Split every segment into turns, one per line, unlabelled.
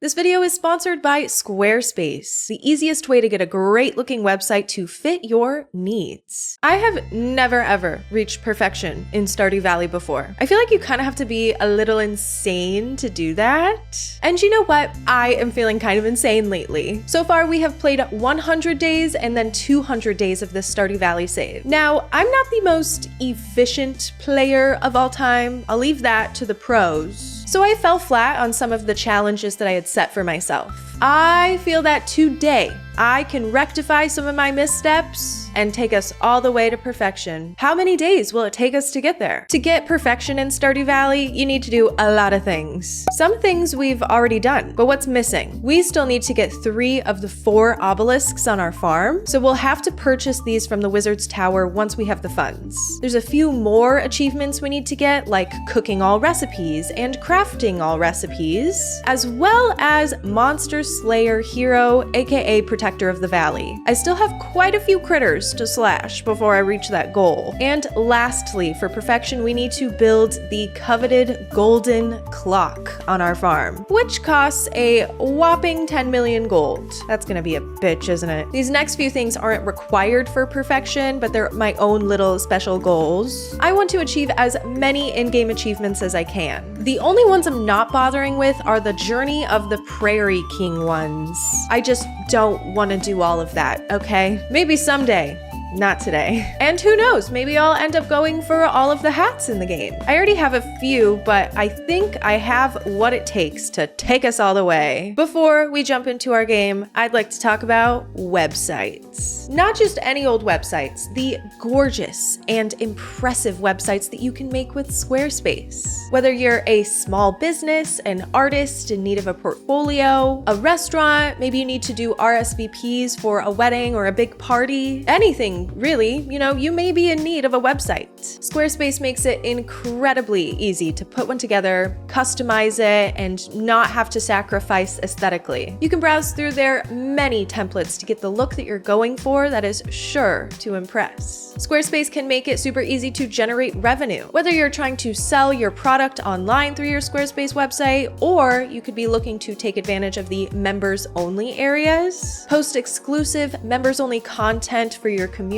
This video is sponsored by Squarespace, the easiest way to get a great looking website to fit your needs. I have never ever reached perfection in Stardew Valley before. I feel like you kind of have to be a little insane to do that. And you know what? I am feeling kind of insane lately. So far, we have played 100 days and then 200 days of this Stardew Valley save. Now, I'm not the most efficient player of all time. I'll leave that to the pros. So I fell flat on some of the challenges that I had set for myself. I feel that today I can rectify some of my missteps and take us all the way to perfection. How many days will it take us to get there? To get perfection in Stardew Valley, you need to do a lot of things. Some things we've already done, but what's missing? We still need to get 3 of the 4 obelisks on our farm, so we'll have to purchase these from the Wizard's Tower once we have the funds. There's a few more achievements we need to get, like cooking all recipes and crafting all recipes, as well as Monster Slayer Hero, aka Protector of the Valley. I still have quite a few critters to slash before I reach that goal. And lastly, for perfection, we need to build the coveted golden clock on our farm, which costs a whopping 10 million gold. That's gonna be a bitch, isn't it? These next few things aren't required for perfection, but they're my own little special goals. I want to achieve as many in-game achievements as I can. The only ones I'm not bothering with are the Journey of the Prairie King ones. I just don't want to do all of that, okay? Maybe someday. Not today. And who knows, maybe I'll end up going for all of the hats in the game. I already have a few, but I think I have what it takes to take us all the way. Before we jump into our game, I'd like to talk about websites. Not just any old websites, the gorgeous and impressive websites that you can make with Squarespace. Whether you're a small business, an artist in need of a portfolio, a restaurant, maybe you need to do RSVPs for a wedding or a big party, anything really, you may be in need of a website. Squarespace makes it incredibly easy to put one together, customize it, and not have to sacrifice aesthetically. You can browse through their many templates to get the look that you're going for that is sure to impress. Squarespace can make it super easy to generate revenue. Whether you're trying to sell your product online through your Squarespace website, or you could be looking to take advantage of the members-only areas, post exclusive members-only content for your community,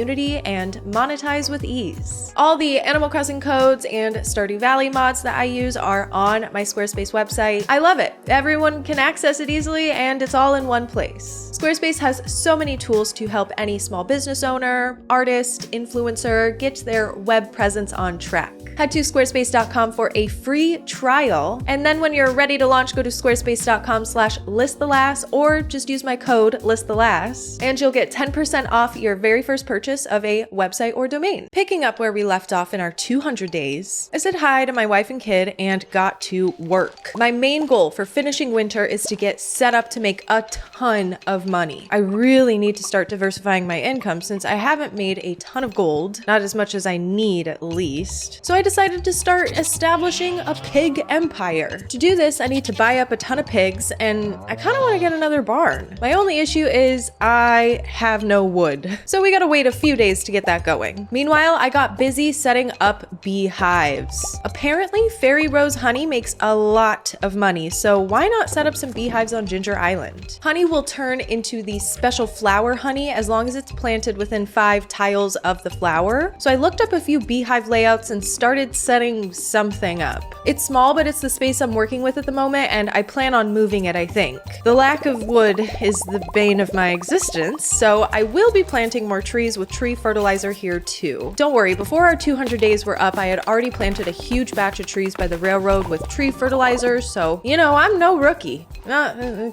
and monetize with ease. All the Animal Crossing codes and Stardew Valley mods that I use are on my Squarespace website. I love it. Everyone can access it easily, and it's all in one place. Squarespace has so many tools to help any small business owner, artist, influencer get their web presence on track. Head to squarespace.com for a free trial, and then when you're ready to launch, go to squarespace.com/listthelass or just use my code listthelass, and you'll get 10% off your very first purchase of a website or domain. Picking up where we left off in our 200 days, I said hi to my wife and kid and got to work. My main goal for finishing winter is to get set up to make a ton of money. I really need to start diversifying my income since I haven't made a ton of gold, not as much as I need at least. So I decided to start establishing a pig empire. To do this, I need to buy up a ton of pigs, and I kind of want to get another barn. My only issue is I have no wood, so we gotta wait a few days to get that going. Meanwhile, I got busy setting up beehives. Apparently, Fairy Rose honey makes a lot of money, so why not set up some beehives on Ginger Island? Honey will turn into the special flower honey as long as it's planted within 5 tiles of the flower. So I looked up a few beehive layouts and started setting something up. It's small, but it's the space I'm working with at the moment, and I plan on moving it, I think. The lack of wood is the bane of my existence, so I will be planting more trees with tree fertilizer here too. Don't worry, before our 200 days were up, I had already planted a huge batch of trees by the railroad with tree fertilizer, so, I'm no rookie.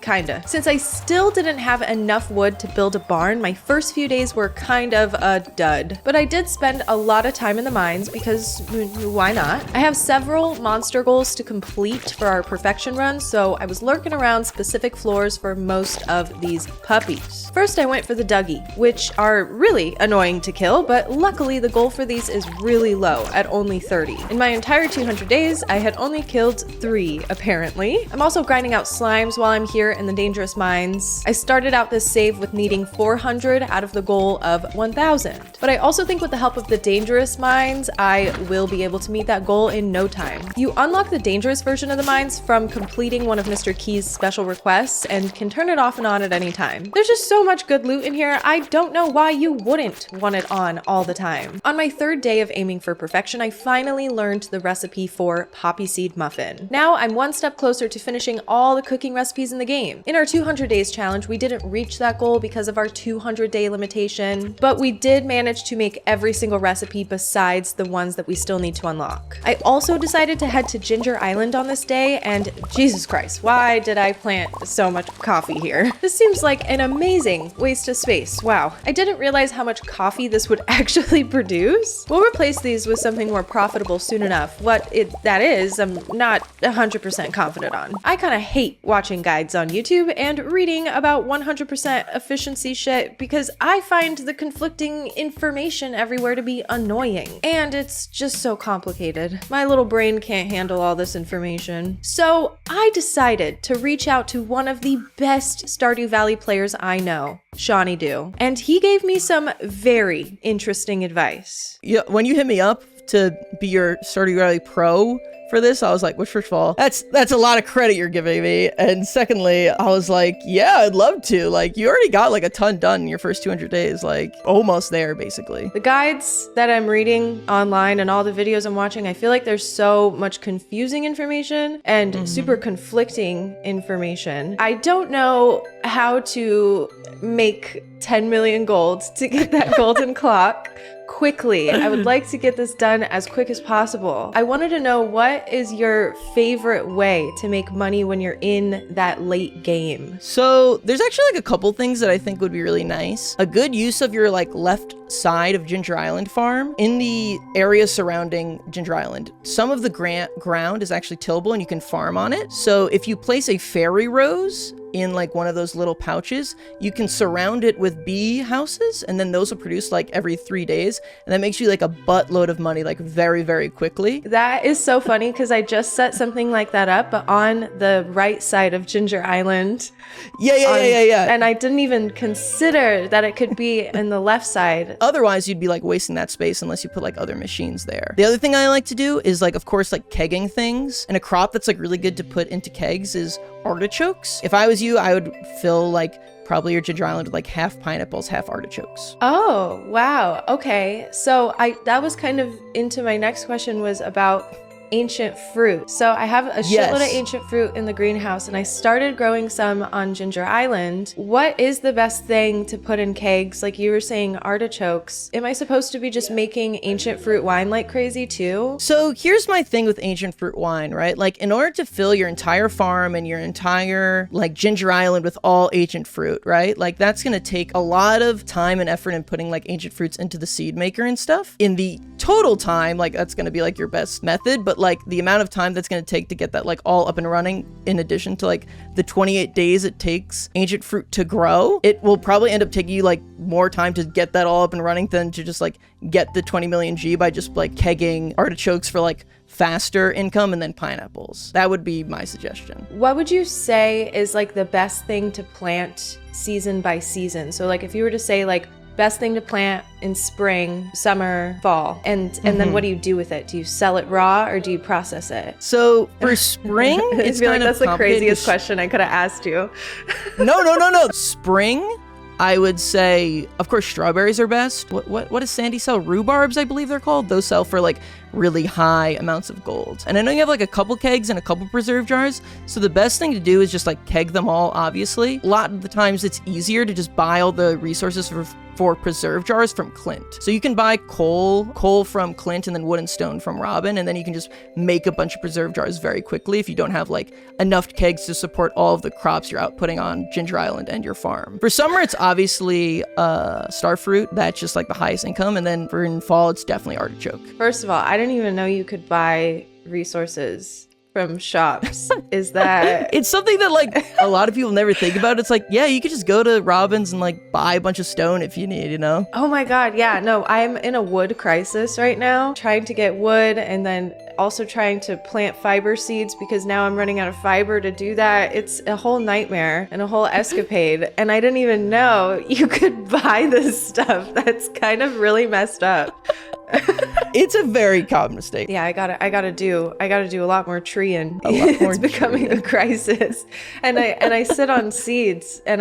Kinda. Since I still didn't have enough wood to build a barn, my first few days were kind of a dud. But I did spend a lot of time in the mines because why not? I have several monster goals to complete for our perfection run, so I was lurking around specific floors for most of these puppies. First, I went for the Dougie, which are really annoying to kill, but luckily the goal for these is really low at only 30. In my entire 200 days, I had only killed 3, apparently. I'm also grinding out slime times while I'm here in the dangerous mines. I started out this save with needing 400 out of the goal of 1,000. But I also think with the help of the dangerous mines, I will be able to meet that goal in no time. You unlock the dangerous version of the mines from completing one of Mr. Key's special requests and can turn it off and on at any time. There's just so much good loot in here, I don't know why you wouldn't want it on all the time. On my third day of aiming for perfection, I finally learned the recipe for poppy seed muffin. Now I'm one step closer to finishing all the cooking recipes in the game. In our 200 days challenge, we didn't reach that goal because of our 200-day limitation, but we did manage to make every single recipe besides the ones that we still need to unlock. I also decided to head to Ginger Island on this day, and Jesus Christ, why did I plant so much coffee here? This seems like an amazing waste of space. Wow. I didn't realize how much coffee this would actually produce. We'll replace these with something more profitable soon enough. What that is, I'm not 100% confident on. I kind of hate watching guides on YouTube and reading about 100% efficiency shit because I find the conflicting information everywhere to be annoying. And it's just so complicated. My little brain can't handle all this information. So I decided to reach out to one of the best Stardew Valley players I know, SeanieDew, and he gave me some very interesting advice.
Yeah, when you hit me up to be your Stardew Valley pro for this, I was like, well, first of all, that's a lot of credit you're giving me. And secondly, I was like, yeah, I'd love to. Like, you already got like a ton done in your first 200 days, like almost there, basically.
The guides that I'm reading online and all the videos I'm watching, I feel like there's so much confusing information and super conflicting information. I don't know how to make 10 million gold to get that golden clock quickly. I would like to get this done as quick as possible. I wanted to know, what is your favorite way to make money when you're in that late game?
So there's actually like a couple things that I think would be really nice. A good use of your like left side of Ginger Island farm in the area surrounding Ginger Island. Some of the ground is actually tillable and you can farm on it. So if you place a fairy rose in like one of those little pouches, you can surround it with bee houses, and then those will produce like every 3 days, and that makes you like a buttload of money like very, very quickly.
That is so funny because I just set something like that up, but on the right side of Ginger Island.
Yeah.
And I didn't even consider that it could be in the left side.
Otherwise, you'd be like wasting that space unless you put like other machines there. The other thing I like to do is like, of course, like kegging things, and a crop that's like really good to put into kegs is artichokes. If I was you, I would fill like probably your Ginger Island with like half pineapples, half artichokes.
Oh, wow. Okay. So that was kind of into my next question, was about ancient fruit. So I have a shitload of ancient fruit in the greenhouse, and I started growing some on Ginger Island. What is the best thing to put in kegs? Like you were saying, artichokes. Am I supposed to be just making ancient fruit wine like crazy too?
So here's my thing with ancient fruit wine, right? Like in order to fill your entire farm and your entire like Ginger Island with all ancient fruit, right? Like that's gonna take a lot of time and effort in putting like ancient fruits into the seed maker and stuff. In the total time, like that's gonna be like your best method, but like the amount of time that's going to take to get that like all up and running, in addition to like the 28 days it takes ancient fruit to grow, it will probably end up taking you like more time to get that all up and running than to just like get the 20 million G by just like kegging artichokes for like faster income and then pineapples. That would be my suggestion.
What would you say is like the best thing to plant season by season? So like if you were to say like best thing to plant in spring, summer, fall, and then what do you do with it? Do you sell it raw or do you process it?
So for spring, it's
I feel
kind
like
of
that's the craziest question I could have asked you.
No. Spring, I would say, of course, strawberries are best. What does Sandy sell? Rhubarbs, I believe they're called. Those sell for like really high amounts of gold. And I know you have like a couple kegs and a couple preserve jars, so the best thing to do is just like keg them all, obviously. A lot of the times it's easier to just buy all the resources for preserve jars from Clint. So you can buy coal from Clint and then wood and stone from Robin, and then you can just make a bunch of preserve jars very quickly if you don't have like enough kegs to support all of the crops you're outputting on Ginger Island and your farm. For summer, it's obviously starfruit. That's just like the highest income. And then for in fall, it's definitely artichoke.
First of all, I didn't even know you could buy resources from shops is that
it's something that like a lot of people never think about. It's like, yeah, you could just go to Robin's and like buy a bunch of stone if you need, you know?
Oh my God. Yeah, no, I'm in a wood crisis right now, trying to get wood and then also trying to plant fiber seeds because now I'm running out of fiber to do that. It's a whole nightmare and a whole escapade. And I didn't even know you could buy this stuff. That's kind of really messed up.
It's a very common mistake.
Yeah, I gotta do a lot more treeing. It's becoming a crisis. And I sit on seeds and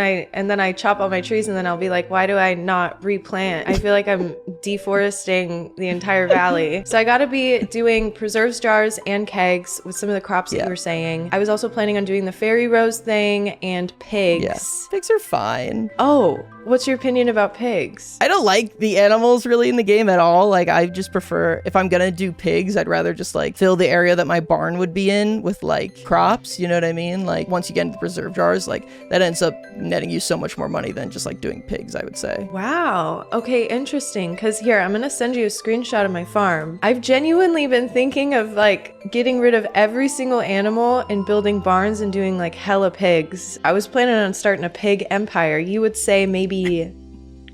then I chop all my trees and then I'll be like, why do I not replant? I feel like I'm deforesting the entire valley. So I gotta be doing preserves jars and kegs with some of the crops that you were saying. I was also planning on doing the fairy rose thing and pigs.
Yeah. Pigs are fine.
Oh, what's your opinion about pigs?
I don't like the animals really in the game at all. Like, I just prefer, if I'm gonna do pigs, I'd rather just like fill the area that my barn would be in with like crops, you know what I mean? Like, once you get into preserve jars, like that ends up netting you so much more money than just like doing pigs, I would say.
Wow. Okay, interesting. Because here, I'm gonna send you a screenshot of my farm. I've genuinely been thinking of like getting rid of every single animal and building barns and doing like hella pigs. I was planning on starting a pig empire. You would say maybe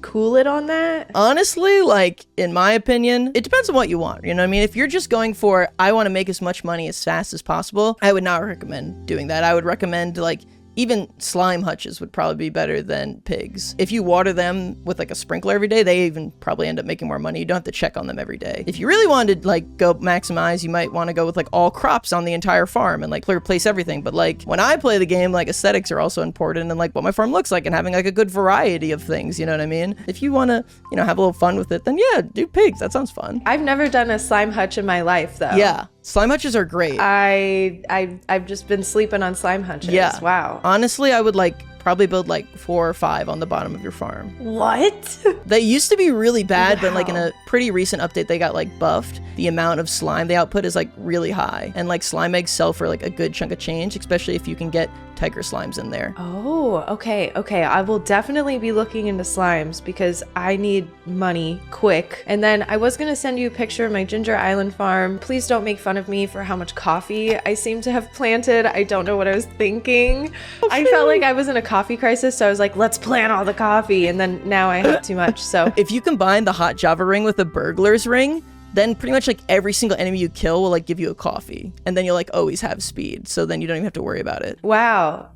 cool it on that?
Honestly, like, in my opinion, it depends on what you want. You know what I mean? If you're just going for, I want to make as much money as fast as possible, I would not recommend doing that. I would recommend, like, even slime hutches would probably be better than pigs. If you water them with like a sprinkler every day, they even probably end up making more money. You don't have to check on them every day. If you really wanted to like go maximize, you might want to go with like all crops on the entire farm and like replace everything. But like when I play the game, like aesthetics are also important and like what my farm looks like and having like a good variety of things, you know what I mean? If you want to, you know, have a little fun with it, then yeah, do pigs. That sounds fun.
I've never done a slime hutch in my life though.
Yeah. Slime hutches are great.
I've just been sleeping on slime hutches.
Yeah.
Wow.
Honestly, I would like probably build like 4 or 5 on the bottom of your farm.
What?
They used to be really bad,
Wow.
but like in a pretty recent update, they got like buffed. The amount of slime they output is like really high. And like slime eggs sell for like a good chunk of change, especially if you can get tiger slimes in there.
Oh, okay. I will definitely be looking into slimes because I need money quick. And then I was gonna send you a picture of my Ginger Island farm. Please don't make fun of me for how much coffee I seem to have planted. I don't know what I was thinking. I felt like I was in a coffee crisis, so I was like, let's plant all the coffee. And then now I have too much, so.
If you combine the hot Java ring with the burglar's ring, then pretty much like every single enemy you kill will like give you a coffee. And then you'll like always have speed. So then you don't even have to worry about it.
Wow.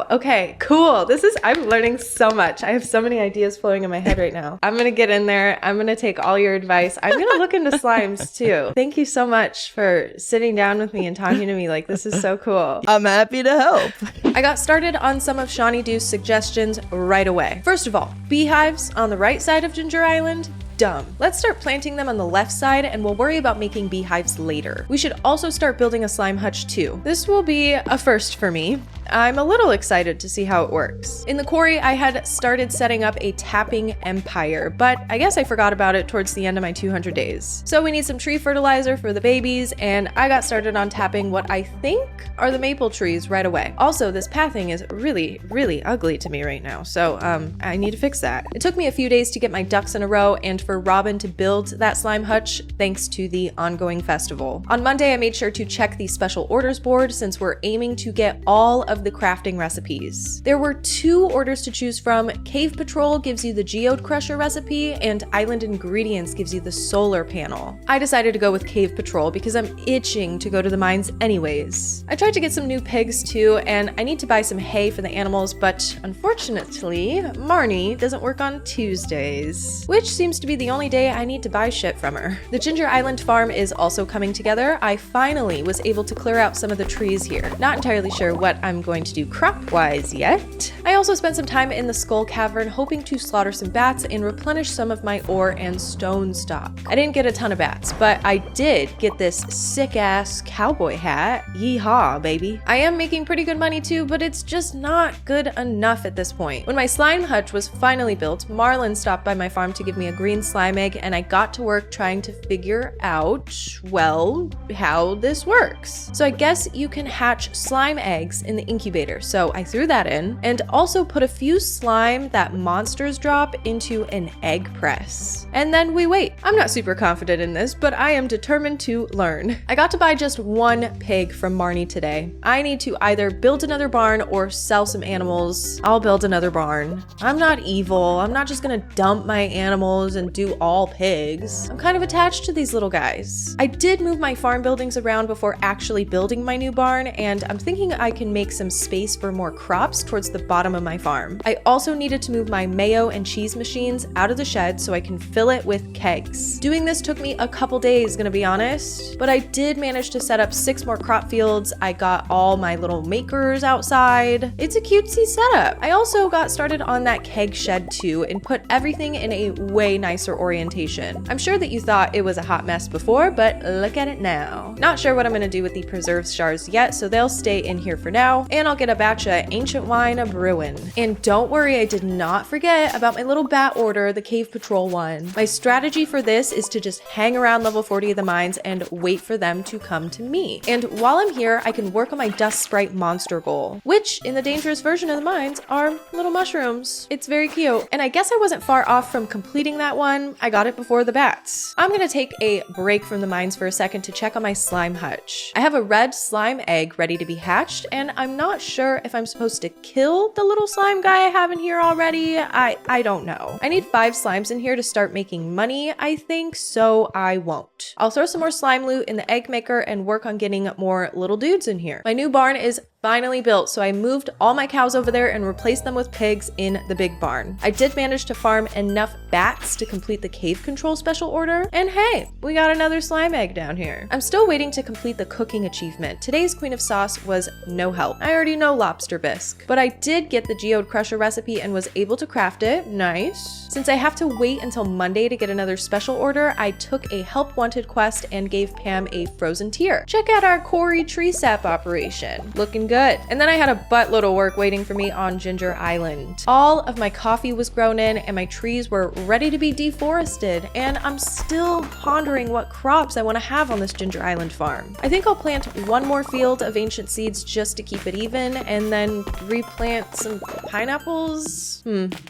Okay, cool. I'm learning so much. I have so many ideas flowing in my head right now. I'm gonna get in there. I'm gonna take all your advice. I'm gonna look into slimes too. Thank you so much for sitting down with me and talking to me. Like, this is so cool.
I'm happy to help.
I got started on some of SeanieDew's suggestions right away. First of all, beehives on the right side of Ginger Island. Dumb. Let's start planting them on the left side and we'll worry about making beehives later. We should also start building a slime hutch too. This will be a first for me. I'm a little excited to see how it works. In the quarry, I had started setting up a tapping empire, but I guess I forgot about it towards the end of my 200 days. So we need some tree fertilizer for the babies, and I got started on tapping what I think are the maple trees right away. Also, this pathing is really, really ugly to me right now, so I need to fix that. It took me a few days to get my ducks in a row and for Robin to build that slime hutch thanks to the ongoing festival. On Monday, I made sure to check the special orders board since we're aiming to get all of the crafting recipes. There were 2 orders to choose from. Cave Patrol gives you the Geode Crusher recipe and Island Ingredients gives you the solar panel. I decided to go with Cave Patrol because I'm itching to go to the mines anyways. I tried to get some new pigs too, and I need to buy some hay for the animals, but unfortunately, Marnie doesn't work on Tuesdays, which seems to be the only day I need to buy shit from her. The Ginger Island farm is also coming together. I finally was able to clear out some of the trees here. Not entirely sure what I'm going to do crop-wise yet. I also spent some time in the Skull Cavern hoping to slaughter some bats and replenish some of my ore and stone stock. I didn't get a ton of bats, but I did get this sick-ass cowboy hat. Yeehaw, baby. I am making pretty good money too, but it's just not good enough at this point. When my slime hutch was finally built, Marlin stopped by my farm to give me a green slime egg, and I got to work trying to figure out, well, how this works. So I guess you can hatch slime eggs in the incubator, so I threw that in, and also put a few slime that monsters drop into an egg press. And then we wait. I'm not super confident in this, but I am determined to learn. I got to buy just one pig from Marnie today. I need to either build another barn or sell some animals. I'll build another barn. I'm not evil. I'm not just gonna dump my animals and do all pigs. I'm kind of attached to these little guys. I did move my farm buildings around before actually building my new barn, and I'm thinking I can make some space for more crops towards the bottom of my farm. I also needed to move my mayo and cheese machines out of the shed so I can fill it with kegs. Doing this took me a couple days, gonna be honest, but I did manage to set up 6 more crop fields. I got all my little makers outside. It's a cutesy setup. I also got started on that keg shed too and put everything in a way nicer orientation. I'm sure that you thought it was a hot mess before, but look at it now. Not sure what I'm gonna do with the preserves jars yet, so they'll stay in here for now, and I'll get a batch of ancient wine a brewin'. And don't worry, I did not forget about my little bat order, the Cave Patrol one. My strategy for this is to just hang around level 40 of the mines and wait for them to come to me. And while I'm here, I can work on my dust sprite monster goal, which in the dangerous version of the mines are little mushrooms. It's very cute. And I guess I wasn't far off from completing that one. I got it before the bats. I'm gonna take a break from the mines for a second to check on my slime hutch. I have a red slime egg ready to be hatched, and I'm not sure if I'm supposed to kill the little slime guy I have in here already. I don't know. I need 5 slimes in here to start making money, I think, so I won't. I'll throw some more slime loot in the egg maker and work on getting more little dudes in here. My new barn is finally built, so I moved all my cows over there and replaced them with pigs in the big barn. I did manage to farm enough bats to complete the cave control special order, and hey, we got another slime egg down here. I'm still waiting to complete the cooking achievement. Today's Queen of Sauce was no help. I already know lobster bisque, but I did get the geode crusher recipe and was able to craft it. Nice. Since I have to wait until Monday to get another special order, I took a help wanted quest and gave Pam a frozen tier. Check out our Cory tree sap operation. Looking good. And then I had a buttload of work waiting for me on Ginger Island. All of my coffee was grown in and my trees were ready to be deforested, and I'm still pondering what crops I want to have on this Ginger Island farm. I think I'll plant one more field of ancient seeds just to keep it even, and then replant some pineapples?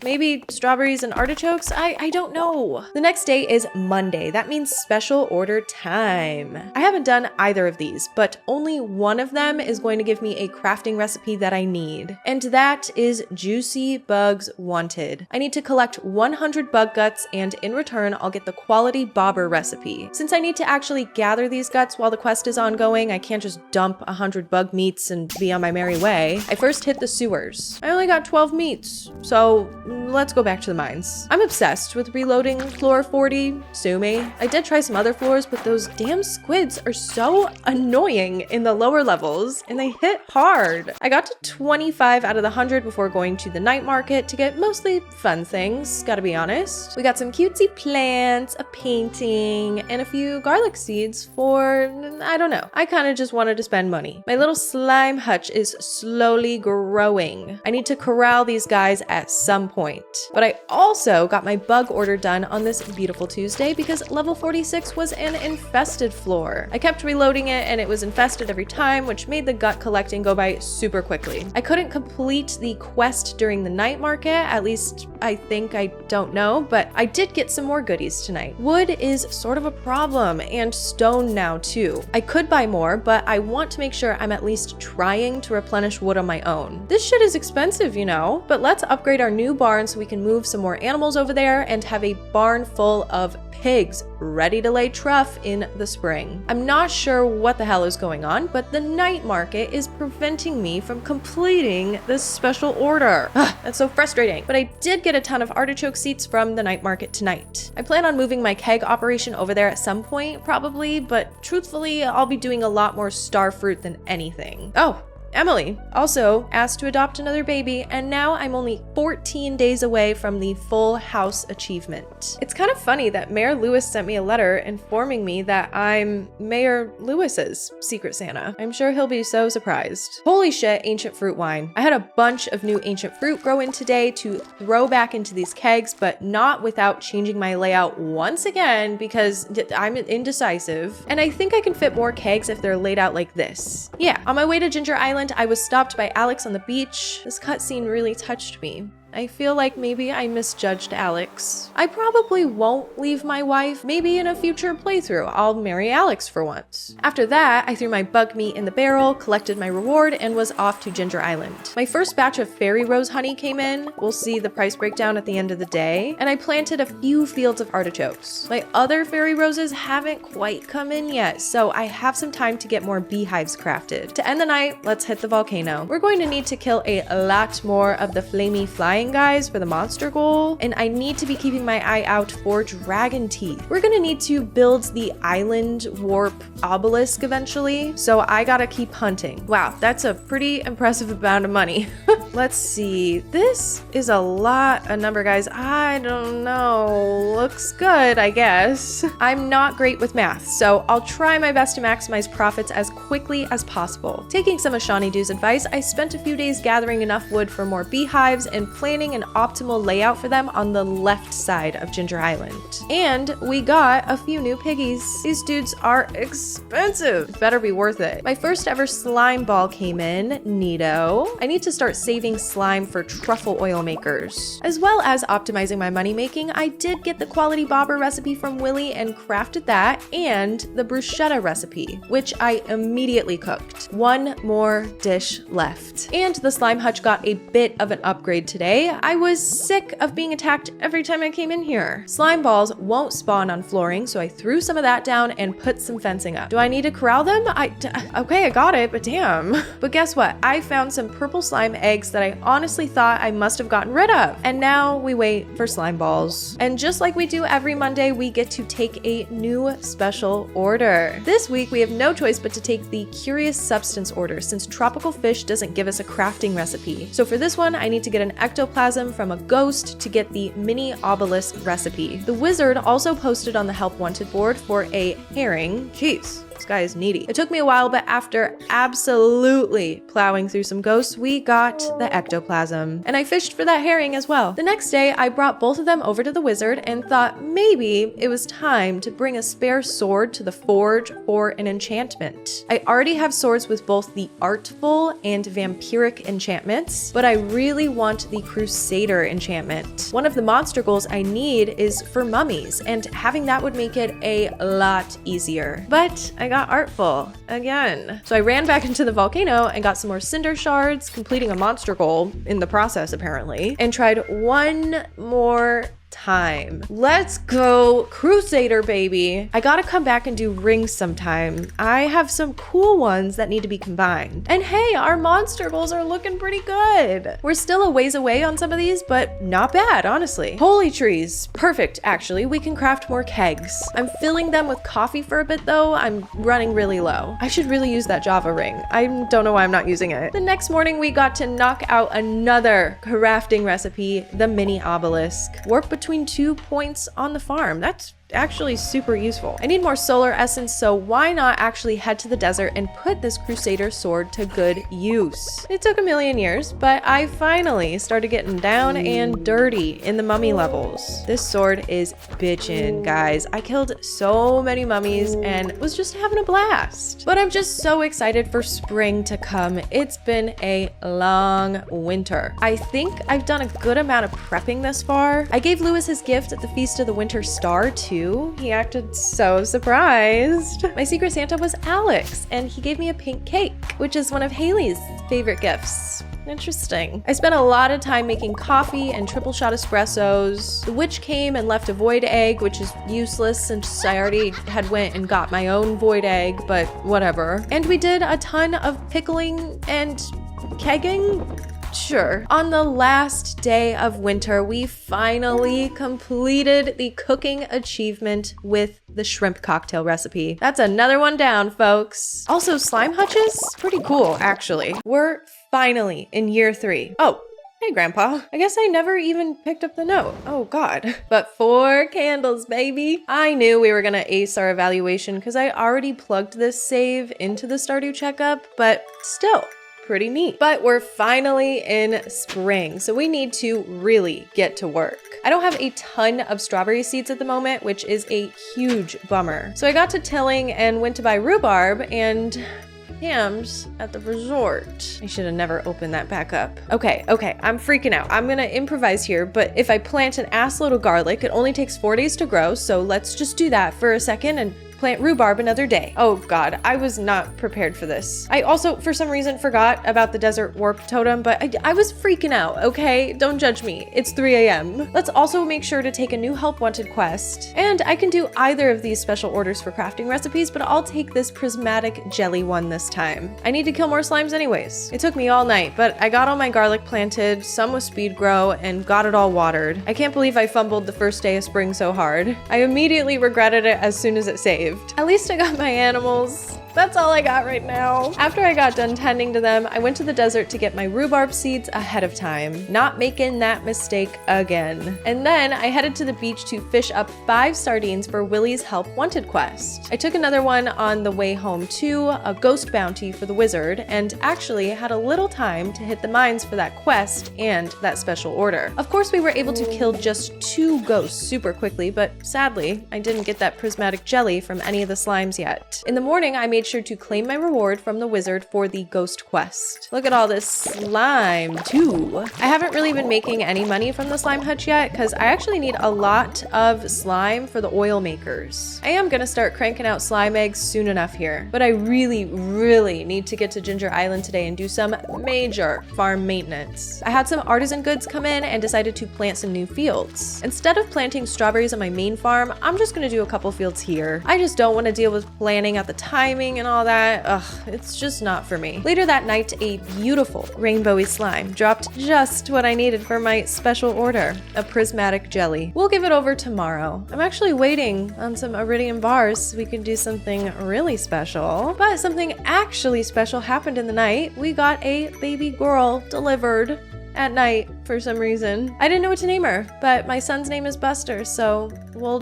Maybe strawberries and artichokes? I don't know. The next day is Monday. That means special order time. I haven't done either of these, but only one of them is going to give me a crafting recipe that I need, and that is Juicy Bugs Wanted. I need to collect 100 bug guts, and in return, I'll get the quality bobber recipe. Since I need to actually gather these guts while the quest is ongoing, I can't just dump 100 bug meats and be on my merry way. I first hit the sewers. I only got 12 meats, so let's go back to the mines. I'm obsessed with reloading floor 40, sue me. I did try some other floors, but those damn squids are so annoying in the lower levels, and they hit hard. I got to 25 out of the 100 before going to the night market to get mostly fun things, gotta be honest. We got some cutesy plants, a painting, and a few garlic seeds for, I don't know. I kind of just wanted to spend money. My little slime hutch is slowly growing. I need to corral these guys at some point. But I also got my bug order done on this beautiful Tuesday because level 46 was an infested floor. I kept reloading it and it was infested every time, which made the gut collecting go by super quickly. I couldn't complete the quest during the night market, at least I think, I don't know, but I did get some more goodies tonight. Wood is sort of a problem, and stone now too. I could buy more, but I want to make sure I'm at least trying to replenish wood on my own. This shit is expensive, you know, but let's upgrade our new barn so we can move some more animals over there and have a barn full of pigs ready to lay truff in the spring. I'm not sure what the hell is going on, but the night market is preventing me from completing this special order. That's so frustrating. But I did get a ton of artichoke seeds from the night market tonight. I plan on moving my keg operation over there at some point, probably, but truthfully, I'll be doing a lot more star fruit than anything. Oh, Emily also asked to adopt another baby, and now I'm only 14 days away from the full house achievement. It's kind of funny that Mayor Lewis sent me a letter informing me that I'm Mayor Lewis's Secret Santa. I'm sure he'll be so surprised. Holy shit, ancient fruit wine. I had a bunch of new ancient fruit grow in today to throw back into these kegs, but not without changing my layout once again because I'm indecisive. And I think I can fit more kegs if they're laid out like this. Yeah, on my way to Ginger Island, Island, I was stopped by Alex on the beach. This cutscene really touched me. I feel like maybe I misjudged Alex. I probably won't leave my wife. Maybe in a future playthrough, I'll marry Alex for once. After that, I threw my bug meat in the barrel, collected my reward, and was off to Ginger Island. My first batch of fairy rose honey came in. We'll see the price breakdown at the end of the day. And I planted a few fields of artichokes. My other fairy roses haven't quite come in yet, so I have some time to get more beehives crafted. To end the night, let's hit the volcano. We're going to need to kill a lot more of the flamey flying guys for the monster goal, and I need to be keeping my eye out for dragon teeth. We're gonna need to build the island warp obelisk eventually, so I gotta keep hunting. Wow, that's a pretty impressive amount of money. Let's see, this is a lot of number, guys. I don't know, looks good, I guess. I'm not great with math, so I'll try my best to maximize profits as quickly as possible. Taking some of SeanieDew's advice, I spent a few days gathering enough wood for more beehives and planning an optimal layout for them on the left side of Ginger Island. And we got a few new piggies. These dudes are expensive. It better be worth it. My first ever slime ball came in. Neato. I need to start saving slime for truffle oil makers. As well as optimizing my money making, I did get the quality bobber recipe from Willy and crafted that, and the bruschetta recipe, which I immediately cooked. One more dish left. And the slime hutch got a bit of an upgrade today. I was sick of being attacked every time I came in here. Slime balls won't spawn on flooring, so I threw some of that down and put some fencing up. Do I need to corral them? Okay, I got it, but damn. But guess what? I found some purple slime eggs that I honestly thought I must have gotten rid of. And now we wait for slime balls. And just like we do every Monday, we get to take a new special order. This week, we have no choice but to take the Curious Substance order, since tropical fish doesn't give us a crafting recipe. So for this one, I need to get an ectoplasm from a ghost to get the mini obelisk recipe. The wizard also posted on the help wanted board for a herring. Jeez. This guy is needy. It took me a while, but after absolutely plowing through some ghosts, we got the ectoplasm. And I fished for that herring as well. The next day, I brought both of them over to the wizard and thought maybe it was time to bring a spare sword to the forge for an enchantment. I already have swords with both the artful and vampiric enchantments, but I really want the crusader enchantment. One of the monster goals I need is for mummies, and having that would make it a lot easier. But I got artful again. So I ran back into the volcano and got some more cinder shards, completing a monster goal in the process apparently, and tried one more time. Let's go Crusader, baby. I gotta come back and do rings sometime. I have some cool ones that need to be combined. And hey, our monster goals are looking pretty good. We're still a ways away on some of these, but not bad, honestly. Holy trees. Perfect, actually. We can craft more kegs. I'm filling them with coffee for a bit though. I'm running really low. I should really use that Java ring. I don't know why I'm not using it. The next morning, we got to knock out another crafting recipe, the mini obelisk. Warp between 2 points on the farm. That's actually super useful. I need more solar essence, so why not actually head to the desert and put this crusader sword to good use? It took a million years, but I finally started getting down and dirty in the mummy levels. This sword is bitchin', guys. I killed so many mummies and was just having a blast. But I'm just so excited for spring to come. It's been a long winter. I think I've done a good amount of prepping this far. I gave Lewis his gift at the Feast of the Winter Star too. He acted so surprised. My Secret Santa was Alex, and he gave me a pink cake, which is one of Haley's favorite gifts. Interesting. I spent a lot of time making coffee and triple shot espressos. The witch came and left a void egg, which is useless since I already had went and got my own void egg, but whatever. And we did a ton of pickling and kegging. Sure. On the last day of winter, we finally completed the cooking achievement with the shrimp cocktail recipe. That's another one down, folks. Also, slime hutches? Pretty cool, actually. We're finally in year 3. Oh, hey, Grandpa. I guess I never even picked up the note. Oh, God. But 4 candles, baby. I knew we were gonna ace our evaluation because I already plugged this save into the Stardew checkup, but still. Pretty neat. But we're finally in spring, so we need to really get to work. I don't have a ton of strawberry seeds at the moment, which is a huge bummer. So I got to tilling and went to buy rhubarb, and hams at the resort. I should have never opened that back up. Okay, I'm freaking out. I'm gonna improvise here, but if I plant an assload of garlic, it only takes 4 days to grow, so let's just do that for a second and plant rhubarb another day. Oh God, I was not prepared for this. I also, for some reason, forgot about the desert warp totem, but I was freaking out, okay? Don't judge me. It's 3 a.m. Let's also make sure to take a new help wanted quest. And I can do either of these special orders for crafting recipes, but I'll take this prismatic jelly one this time. I need to kill more slimes anyways. It took me all night, but I got all my garlic planted, some with speed grow, and got it all watered. I can't believe I fumbled the first day of spring so hard. I immediately regretted it as soon as it saved. At least I got my animals. That's all I got right now. After I got done tending to them, I went to the desert to get my rhubarb seeds ahead of time, not making that mistake again. And then I headed to the beach to fish up 5 sardines for Willie's Help Wanted quest. I took another one on the way home too, a ghost bounty for the wizard, and actually had a little time to hit the mines for that quest and that special order. Of course, we were able to kill just 2 ghosts super quickly, but sadly, I didn't get that prismatic jelly from any of the slimes yet. In the morning, I made sure to claim my reward from the wizard for the ghost quest. Look at all this slime too. I haven't really been making any money from the slime hutch yet because I actually need a lot of slime for the oil makers. I am gonna start cranking out slime eggs soon enough here, but I really need to get to Ginger Island today and do some major farm maintenance. I had some artisan goods come in and decided to plant some new fields. Instead of planting strawberries on my main farm, I'm just gonna do a couple fields here. I just don't want to deal with planning out the timing and all that. Ugh, it's just not for me. Later that night, a beautiful rainbowy slime dropped just what I needed for my special order, a prismatic jelly. We'll give it over tomorrow. I'm actually waiting on some iridium bars so we can do something really special. But something actually special happened in the night. We got a baby girl delivered at night for some reason. I didn't know what to name her, but my son's name is Buster, so we'll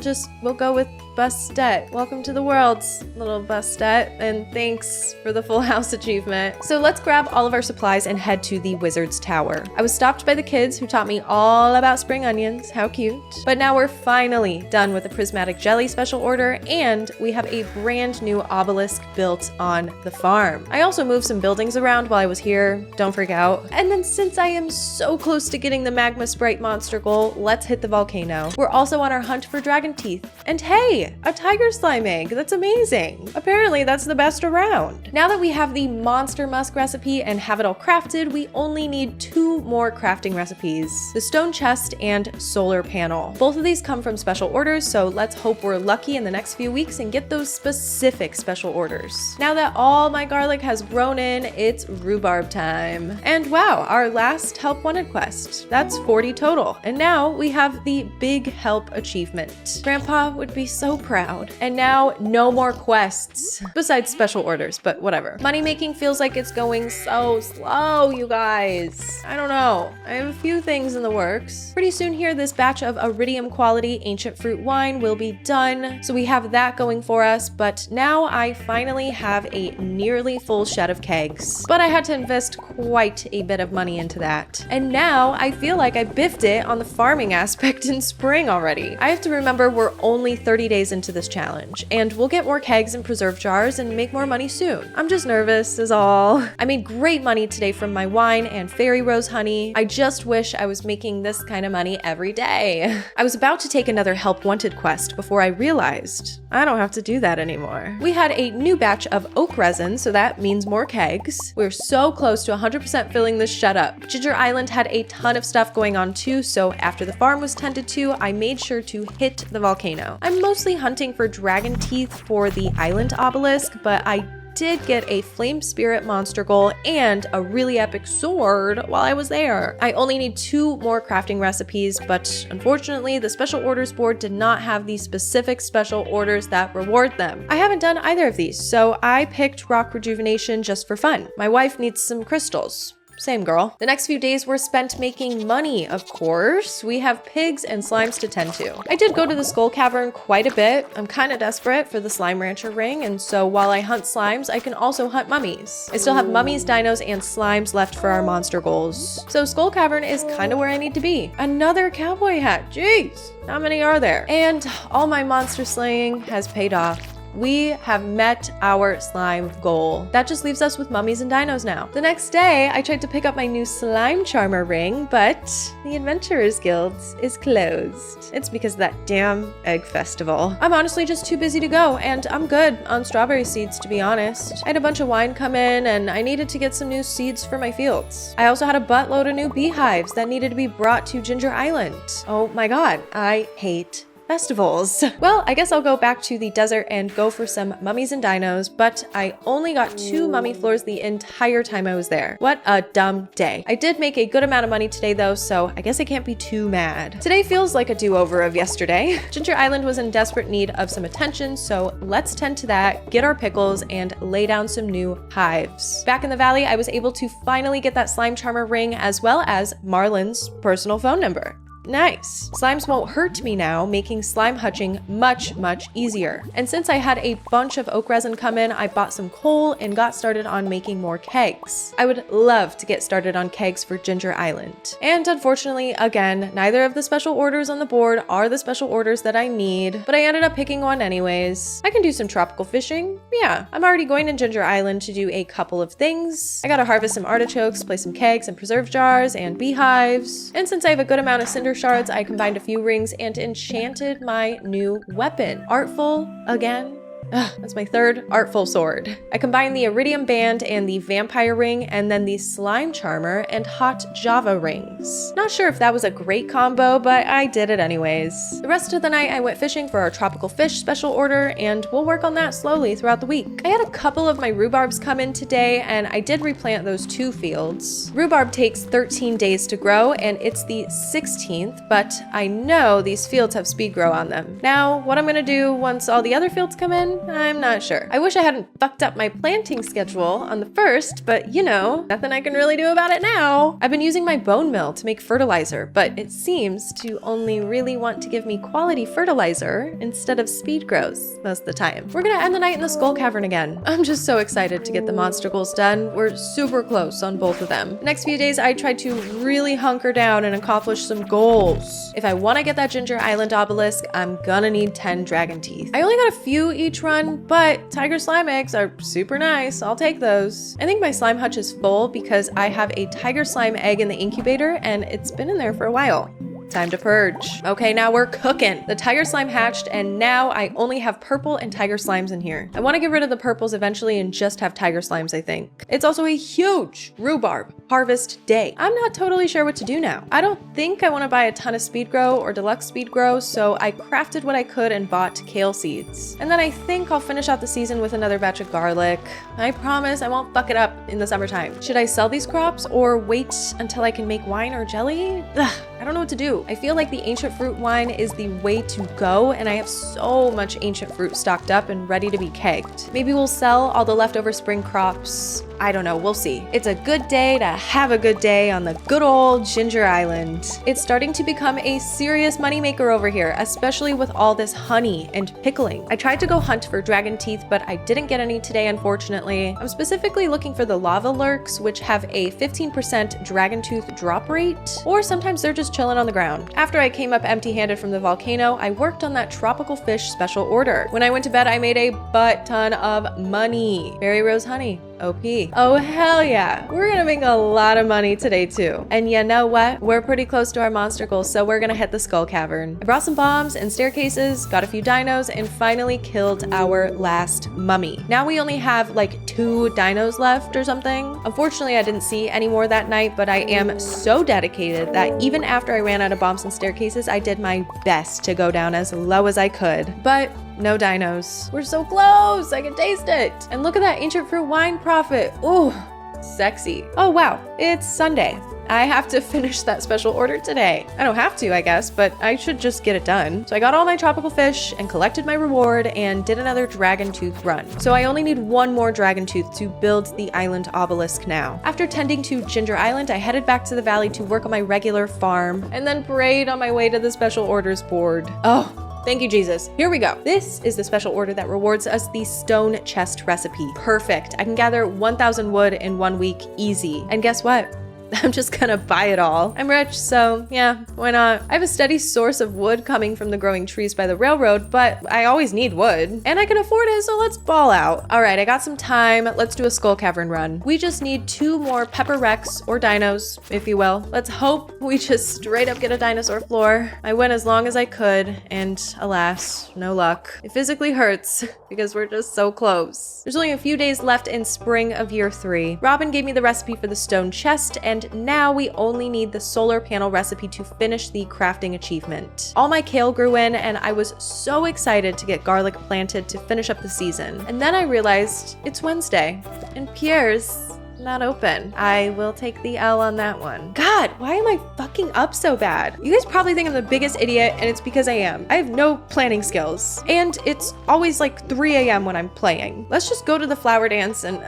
go with Bustet. Welcome to the world, little Bustet, and thanks for the full house achievement. So let's grab all of our supplies and head to the wizard's tower. I was stopped by the kids who taught me all about spring onions. How cute. But now we're finally done with the prismatic jelly special order, and we have a brand new obelisk built on the farm. I also moved some buildings around while I was here. Don't freak out. And then since I am so close to getting the magma sprite monster goal, let's hit the volcano. We're also on our hunt for dragon teeth. And hey, a tiger slime egg. That's amazing. Apparently that's the best around. Now that we have the monster musk recipe and have it all crafted, we only need 2 more crafting recipes: the stone chest and solar panel. Both of these come from special orders, so let's hope we're lucky in the next few weeks and get those specific special orders. Now that all my garlic has grown in, it's rhubarb time. And wow, our last help wanted quest. That's 40 total. And now we have the big help achievement. Grandpa would be so proud. And now no more quests, besides special orders, but whatever. Money making feels like it's going so slow, you guys. I don't know. I have a few things in the works. Pretty soon here, this batch of iridium quality ancient fruit wine will be done. So we have that going for us, but now I finally have a nearly full shed of kegs. But I had to invest quite a bit of money into that. And now I feel like I biffed it on the farming aspect in spring already. I have to remember we're only 30 days into this challenge, and we'll get more kegs and preserve jars and make more money soon. I'm just nervous is all. I made great money today from my wine and fairy rose honey. I just wish I was making this kind of money every day. I was about to take another help wanted quest before I realized I don't have to do that anymore. We had a new batch of oak resin, so that means more kegs. We're so close to 100% filling this shed up. Ginger Island had a ton of stuff going on too, so after the farm was tended to, I made sure to hit the volcano. I'm mostly hunting for dragon teeth for the island obelisk, but I did get a flame spirit monster goal and a really epic sword while I was there. I only need 2 more crafting recipes, but unfortunately the special orders board did not have the specific special orders that reward them. I haven't done either of these, so I picked rock rejuvenation just for fun. My wife needs some crystals. Same girl. The next few days were spent making money, of course. We have pigs and slimes to tend to. I did go to the skull cavern quite a bit. I'm kind of desperate for the slime rancher ring, and so while I hunt slimes, I can also hunt mummies. I still have mummies, dinos, and slimes left for our monster goals. So skull cavern is kind of where I need to be. Another cowboy hat, jeez. How many are there? And all my monster slaying has paid off. we have met our slime goal. That just leaves us with mummies and dinos now. The next day, I tried to pick up my new slime charmer ring, but the Adventurers Guild is closed. It's because of that damn egg festival. I'm honestly just too busy to go, and I'm good on strawberry seeds, to be honest. I had a bunch of wine come in, and I needed to get some new seeds for my fields. I also had a buttload of new beehives that needed to be brought to Ginger Island. Oh my god, I hate festivals. Well, I guess I'll go back to the desert and go for some mummies and dinos, but I only got 2 mummy floors the entire time I was there. What a dumb day. I did make a good amount of money today though, so I guess I can't be too mad. Today feels like a do-over of yesterday. Ginger Island was in desperate need of some attention, so let's tend to that, get our pickles, and lay down some new hives. Back in the valley, I was able to finally get that slime charmer ring as well as Marlin's personal phone number. Nice. Slimes won't hurt me now, making slime hutching much, much easier. And since I had a bunch of oak resin come in, I bought some coal and got started on making more kegs. I would love to get started on kegs for Ginger Island. And unfortunately, again, neither of the special orders on the board are the special orders that I need, but I ended up picking one anyways. I can do some tropical fishing. Yeah, I'm already going to Ginger Island to do a couple of things. I gotta harvest some artichokes, place some kegs and preserve jars and beehives. And since I have a good amount of cinder shards, I combined a few rings and enchanted my new weapon. Artful again. That's my 3rd artful sword. I combined the iridium band and the vampire ring, and then the slime charmer and hot java rings. Not sure if that was a great combo, but I did it anyways. The rest of the night I went fishing for our tropical fish special order, and we'll work on that slowly throughout the week. I had a couple of my rhubarbs come in today, and I did replant those 2 fields. Rhubarb takes 13 days to grow, and it's the 16th, but I know these fields have speed grow on them. Now, what I'm gonna do once all the other fields come in, I'm not sure. I wish I hadn't fucked up my planting schedule on the 1st, but you know, nothing I can really do about it now. I've been using my bone mill to make fertilizer, but it seems to only really want to give me quality fertilizer instead of speed grows most of the time. We're gonna end the night in the skull cavern again. I'm just so excited to get the monster goals done. We're super close on both of them. The next few days, I tried to really hunker down and accomplish some goals. If I want to get that Ginger Island obelisk, I'm gonna need 10 dragon teeth. I only got a few each run, but tiger slime eggs are super nice. I'll take those. I think my slime hutch is full because I have a tiger slime egg in the incubator and it's been in there for a while. Time to purge. Okay, now we're cooking. The tiger slime hatched, and now I only have purple and tiger slimes in here. I want to get rid of the purples eventually and just have tiger slimes, I think. It's also a huge rhubarb harvest day. I'm not totally sure what to do now. I don't think I want to buy a ton of speed grow or deluxe speed grow, so I crafted what I could and bought kale seeds. And then I think I'll finish out the season with another batch of garlic. I promise I won't fuck it up in the summertime. Should I sell these crops or wait until I can make wine or jelly? Ugh, I don't know what to do. I feel like the ancient fruit wine is the way to go, and I have so much ancient fruit stocked up and ready to be kegged. Maybe we'll sell all the leftover spring crops. I don't know, we'll see. It's a good day to have a good day on the good old Ginger Island. It's starting to become a serious moneymaker over here, especially with all this honey and pickling. I tried to go hunt for dragon teeth, but I didn't get any today, unfortunately. I'm specifically looking for the lava lurks, which have a 15% dragon tooth drop rate, or sometimes they're just chilling on the ground. After I came up empty-handed from the volcano, I worked on that tropical fish special order. When I went to bed, I made a butt ton of money. Berry rose honey. OP. Oh, hell yeah. We're gonna make a lot of money today too. And you know what? We're pretty close to our monster goal, so we're gonna hit the skull cavern. I brought some bombs and staircases, got a few dinos, and finally killed our last mummy. Now we only have like 2 dinos left or something. Unfortunately, I didn't see any more that night, but I am so dedicated that even after I ran out of bombs and staircases, I did my best to go down as low as I could. But no dinos. We're so close, I can taste it. And look at that ancient fruit wine profit. Ooh, sexy. Oh wow, it's Sunday. I have to finish that special order today. I don't have to, I guess, but I should just get it done. So I got all my tropical fish and collected my reward and did another dragon tooth run. So I only need 1 more dragon tooth to build the island obelisk now. After tending to Ginger Island, I headed back to the valley to work on my regular farm and then prayed on my way to the special orders board. Oh, thank you, Jesus. Here we go. This is the special order that rewards us the stone chest recipe. Perfect. I can gather 1,000 wood in 1 week, easy. And guess what? I'm just gonna buy it all. I'm rich, so yeah, why not? I have a steady source of wood coming from the growing trees by the railroad, but I always need wood. And I can afford it, so let's ball out. All right, I got some time. Let's do a skull cavern run. We just need 2 more pepper Rex, or dinos, if you will. Let's hope we just straight up get a dinosaur floor. I went as long as I could, and alas, no luck. It physically hurts because we're just so close. There's only a few days left in spring of year 3. Robin gave me the recipe for the stone chest, and now we only need the solar panel recipe to finish the crafting achievement. All my kale grew in, and I was so excited to get garlic planted to finish up the season. And then I realized it's Wednesday, and Pierre's not open. I will take the L on that one. God, why am I fucking up so bad? You guys probably think I'm the biggest idiot, and it's because I am. I have no planning skills. And it's always like 3 a.m. when I'm playing. Let's just go to the flower dance and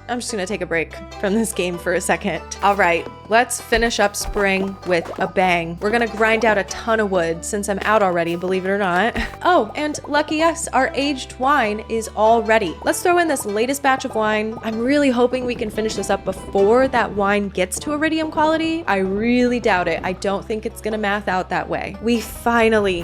I'm just gonna take a break from this game for a second. All right, let's finish up spring with a bang. We're gonna grind out a ton of wood since I'm out already, believe it or not. Oh, and lucky us, our aged wine is all ready. Let's throw in this latest batch of wine. I'm really hoping we can finish this up before that wine gets to iridium quality. I really doubt it. I don't think it's gonna math out that way. We finally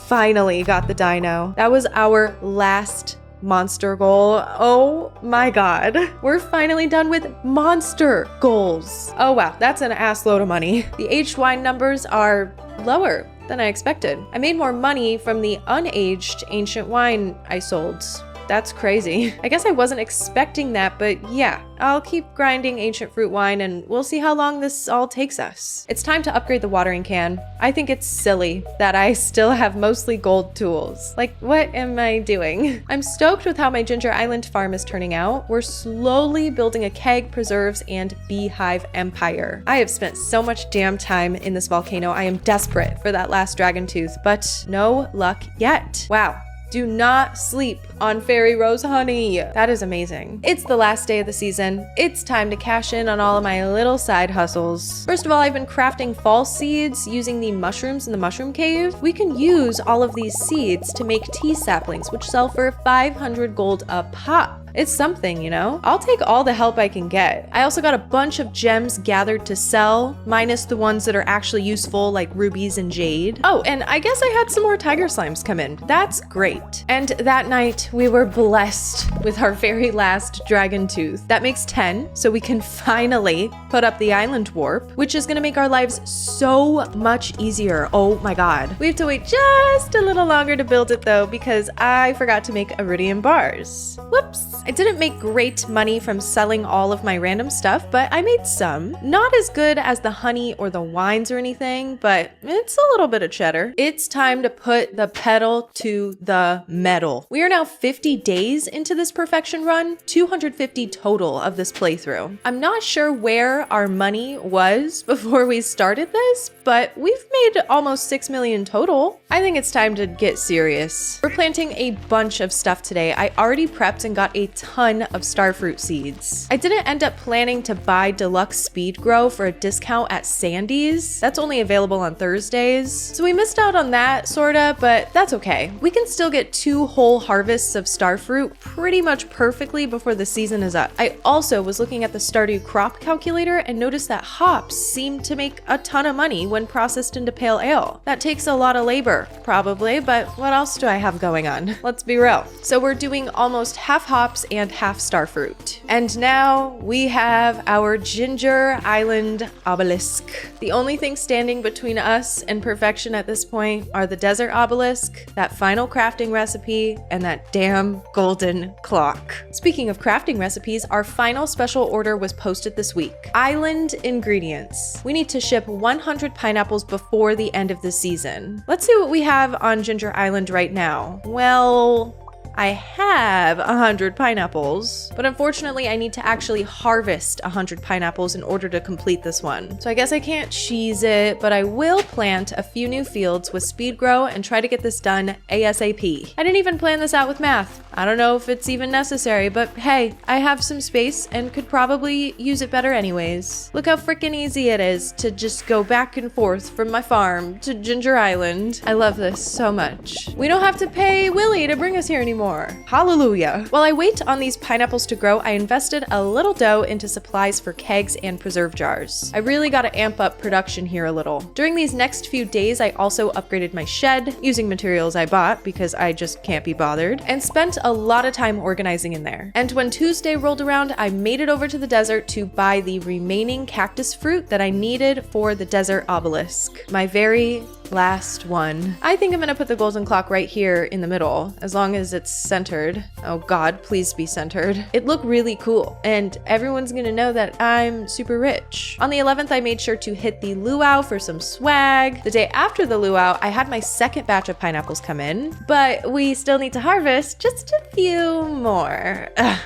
got the dino. That was our last monster goal. Oh my god. We're finally done with monster goals. Oh wow, that's an ass load of money. The aged wine numbers are lower than I expected. I made more money from the unaged ancient wine I sold. That's crazy. I guess I wasn't expecting that, but yeah, I'll keep grinding ancient fruit wine and we'll see how long this all takes us. It's time to upgrade the watering can. I think it's silly that I still have mostly gold tools. Like, what am I doing? I'm stoked with how my Ginger Island farm is turning out. We're slowly building a keg, preserves, and beehive empire. I have spent so much damn time in this volcano. I am desperate for that last dragon tooth, but no luck yet. Wow. Do not sleep on Fairy Rose Honey. That is amazing. It's the last day of the season. It's time to cash in on all of my little side hustles. First of all, I've been crafting fall seeds using the mushrooms in the mushroom cave. We can use all of these seeds to make tea saplings, which sell for 500 gold a pop. It's something, you know? I'll take all the help I can get. I also got a bunch of gems gathered to sell, minus the ones that are actually useful, like rubies and jade. Oh, and I guess I had some more tiger slimes come in. That's great. And that night, we were blessed with our very last dragon tooth. That makes 10, so we can finally put up the island warp, which is gonna make our lives so much easier. Oh my god. We have to wait just a little longer to build it though, because I forgot to make iridium bars. Whoops. I didn't make great money from selling all of my random stuff, but I made some. Not as good as the honey or the wines or anything, but it's a little bit of cheddar. It's time to put the pedal to the metal. We are now 50 days into this perfection run, 250 total of this playthrough. I'm not sure where our money was before we started this, but we've made almost 6 million total. I think it's time to get serious. We're planting a bunch of stuff today. I already prepped and got a ton of starfruit seeds. I didn't end up planning to buy deluxe speed grow for a discount at Sandy's. That's only available on Thursdays. So we missed out on that sorta, but that's okay. We can still get 2 whole harvests of starfruit pretty much perfectly before the season is up. I also was looking at the Stardew crop calculator and noticed that hops seem to make a ton of money when processed into pale ale. That takes a lot of labor, probably, but what else do I have going on? Let's be real. So we're doing almost half hops and half starfruit. And now we have our Ginger Island obelisk. The only thing standing between us and perfection at this point are the desert obelisk, that final crafting recipe, and that damn golden clock. Speaking of crafting recipes, our final special order was posted this week. Island ingredients. We need to ship 100 pineapples before the end of the season. Let's see what we have on Ginger Island right now. Well, I have 100 pineapples, but unfortunately I need to actually harvest 100 pineapples in order to complete this one. So I guess I can't cheese it, but I will plant a few new fields with speed grow and try to get this done ASAP. I didn't even plan this out with math. I don't know if it's even necessary, but hey, I have some space and could probably use it better anyways. Look how freaking easy it is to just go back and forth from my farm to Ginger Island. I love this so much. We don't have to pay Willie to bring us here anymore. anymore. Hallelujah. While I wait on these pineapples to grow, I invested a little dough into supplies for kegs and preserve jars. I really got to amp up production here a little. During these next few days, I also upgraded my shed using materials I bought because I just can't be bothered, and spent a lot of time organizing in there. And when Tuesday rolled around, I made it over to the desert to buy the remaining cactus fruit that I needed for the desert obelisk. My very last one. I think I'm gonna put the golden clock right here in the middle, as long as it's centered. Oh God, please be centered. It looked really cool, and everyone's gonna know that I'm super rich. On the 11th, I made sure to hit the luau for some swag. The day after the luau, I had my second batch of pineapples come in, but we still need to harvest just a few more. Ugh.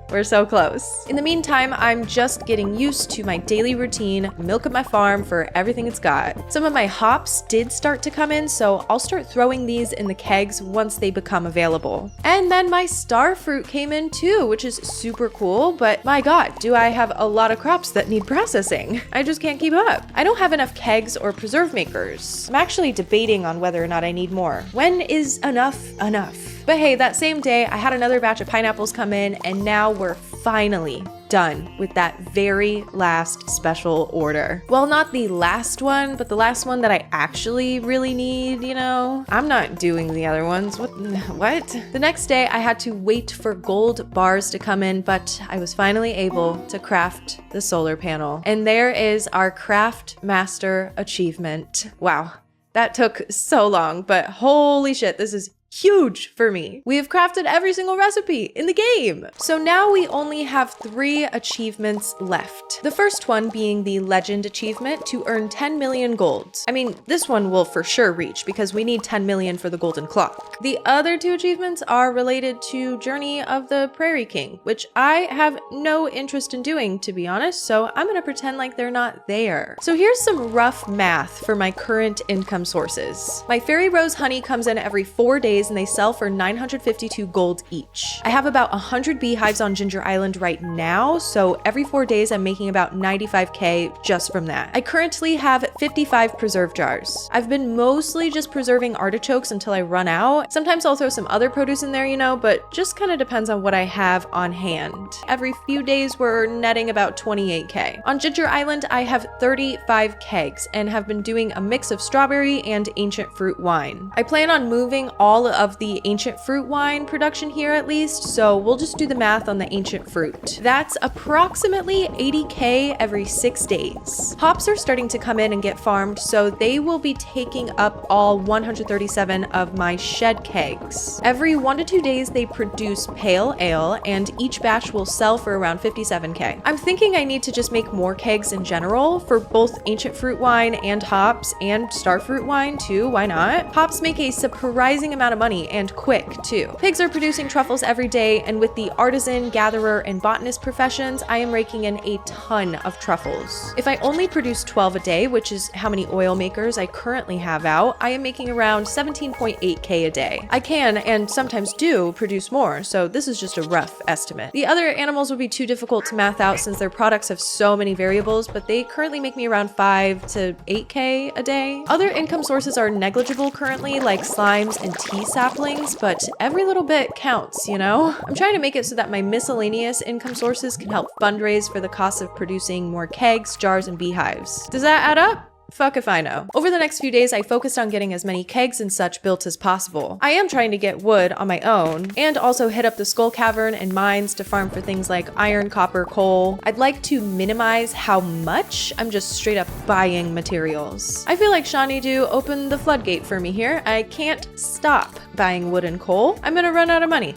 We're so close. In the meantime, I'm just getting used to my daily routine, milk at my farm for everything it's got. Some of my hops did start to come in, so I'll start throwing these in the kegs once they become available. And then my star fruit came in too, which is super cool, but my God, do I have a lot of crops that need processing. I just can't keep up. I don't have enough kegs or preserve makers. I'm actually debating on whether or not I need more. When is enough enough? But hey, that same day, I had another batch of pineapples come in, and now we're finally done with that very last special order. Well, not the last one, but the last one that I actually really need, you know? I'm not doing the other ones. What? The next day, I had to wait for gold bars to come in, but I was finally able to craft the solar panel. And there is our Craft Master achievement. Wow, that took so long, but holy shit, this is huge for me. We have crafted every single recipe in the game. So now we only have 3 achievements left. The first one being the legend achievement to earn 10 million gold. I mean, this one will for sure reach because we need 10 million for the golden clock. The other 2 achievements are related to Journey of the Prairie King, which I have no interest in doing, to be honest, so I'm gonna pretend like they're not there. So here's some rough math for my current income sources. My fairy rose honey comes in every 4 days and they sell for 952 gold each. I have about 100 beehives on Ginger Island right now, so every 4 days I'm making about 95k just from that. I currently have 55 preserve jars. I've been mostly just preserving artichokes until I run out. Sometimes I'll throw some other produce in there, you know, but just kind of depends on what I have on hand. Every few days we're netting about 28k. On Ginger Island, I have 35 kegs and have been doing a mix of strawberry and ancient fruit wine. I plan on moving all of the ancient fruit wine production here at least, so we'll just do the math on the ancient fruit. That's approximately 80k every 6 days. Hops are starting to come in and get farmed, so they will be taking up all 137 of my shed kegs. Every 1 to 2 days they produce pale ale, and each batch will sell for around 57k. I'm thinking I need to just make more kegs in general for both ancient fruit wine and hops, and star fruit wine too, why not? Hops make a surprising amount of money and quick too. Pigs are producing truffles every day, and with the artisan, gatherer, and botanist professions, I am raking in a ton of truffles. If I only produce 12 a day, which is how many oil makers I currently have out, I am making around 17.8k a day. I can, and sometimes do, produce more, so this is just a rough estimate. The other animals would be too difficult to math out since their products have so many variables, but they currently make me around 5 to 8k a day. Other income sources are negligible currently, like slimes and tea saplings, but every little bit counts, you know? I'm trying to make it so that my miscellaneous income sources can help fundraise for the cost of producing more kegs, jars, and beehives. Does that add up? Fuck if I know. Over the next few days, I focused on getting as many kegs and such built as possible. I am trying to get wood on my own, and also hit up the Skull Cavern and mines to farm for things like iron, copper, coal. I'd like to minimize how much I'm just straight up buying materials. I feel like SeanieDew opened the floodgate for me here. I can't stop buying wood and coal. I'm gonna run out of money.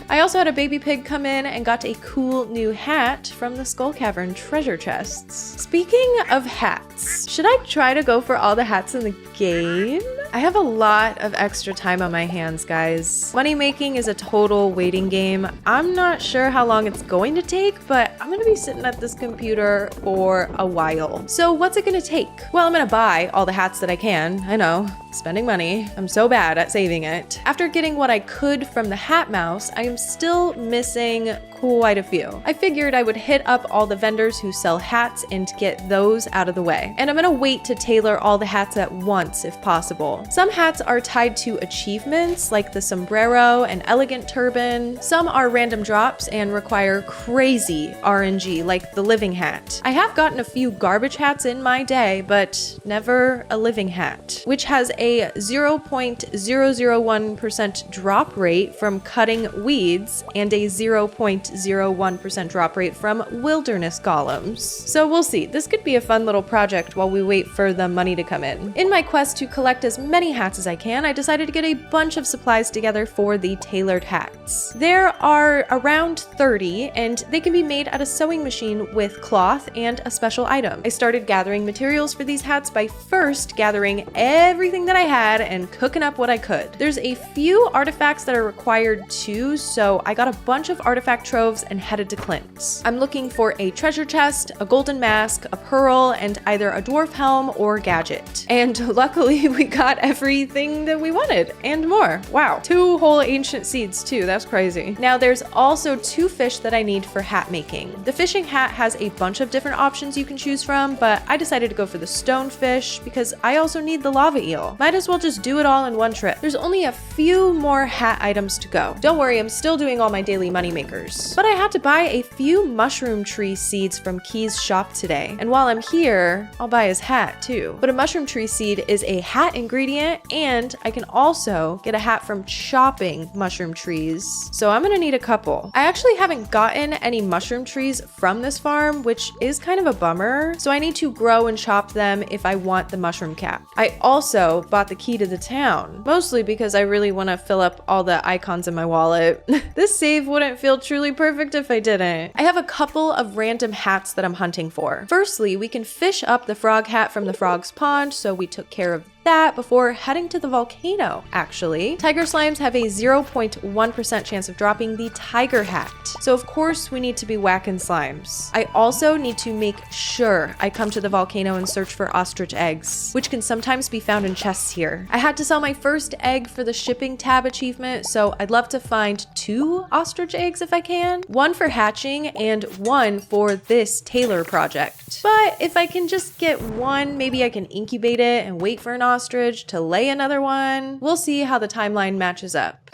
I also had a baby pig come in and got a cool new hat from the Skull Cavern treasure chests. Speaking of hats, should I try to go for all the hats in the game? I have a lot of extra time on my hands, guys. Money making is a total waiting game. I'm not sure how long it's going to take, but I'm gonna be sitting at this computer for a while. So what's it gonna take? Well, I'm gonna buy all the hats that I can. I know, spending money. I'm so bad at saving it. After getting what I could from the hat mouse, I am still missing quite a few. I figured I would hit up all the vendors who sell hats and get those out of the way. And I'm gonna wait to tailor all the hats at once if possible. cool. Some hats are tied to achievements like the sombrero and elegant turban. Some are random drops and require crazy RNG like the living hat. I have gotten a few garbage hats in my day, but never a living hat, which has a 0.001% drop rate from cutting weeds and a 0.01% drop rate from wilderness golems. So we'll see. This could be a fun little project while we wait for the money to come in. In my quest to collect as many hats as I can, I decided to get a bunch of supplies together for the tailored hats. There are around 30, and they can be made at a sewing machine with cloth and a special item. I started gathering materials for these hats by first gathering everything that I had and cooking up what I could. There's a few artifacts that are required too, so I got a bunch of artifact troves and headed to Clint's. I'm looking for a treasure chest, a golden mask, a pearl, and either a dwarf helm or gadget. And luckily we got everything that we wanted and more. Wow. 2 whole ancient seeds too. That's crazy. Now there's also 2 fish that I need for hat making. The fishing hat has a bunch of different options you can choose from, but I decided to go for the stonefish because I also need the lava eel. Might as well just do it all in one trip. There's only a few more hat items to go. Don't worry, I'm still doing all my daily money makers. But I had to buy a few mushroom tree seeds from Key's shop today. And while I'm here, I'll buy his hat too. But a mushroom tree seed is a hat ingredient, and I can also get a hat from chopping mushroom trees. So I'm gonna need a couple. I actually haven't gotten any mushroom trees from this farm, which is kind of a bummer. So I need to grow and chop them if I want the mushroom cap. I also bought the key to the town, mostly because I really want to fill up all the icons in my wallet. This save wouldn't feel truly perfect if I didn't. I have a couple of random hats that I'm hunting for. Firstly, we can fish up the frog hat from the frog's pond, so we took care of that before heading to the volcano, actually. Tiger slimes have a 0.1% chance of dropping the tiger hat. So of course we need to be whacking slimes. I also need to make sure I come to the volcano and search for ostrich eggs, which can sometimes be found in chests here. I had to sell my first egg for the shipping tab achievement, so I'd love to find 2 ostrich eggs if I can. 1 for hatching and 1 for this tailor project. But if I can just get 1, maybe I can incubate it and wait for an ostrich to lay another one. We'll see how the timeline matches up.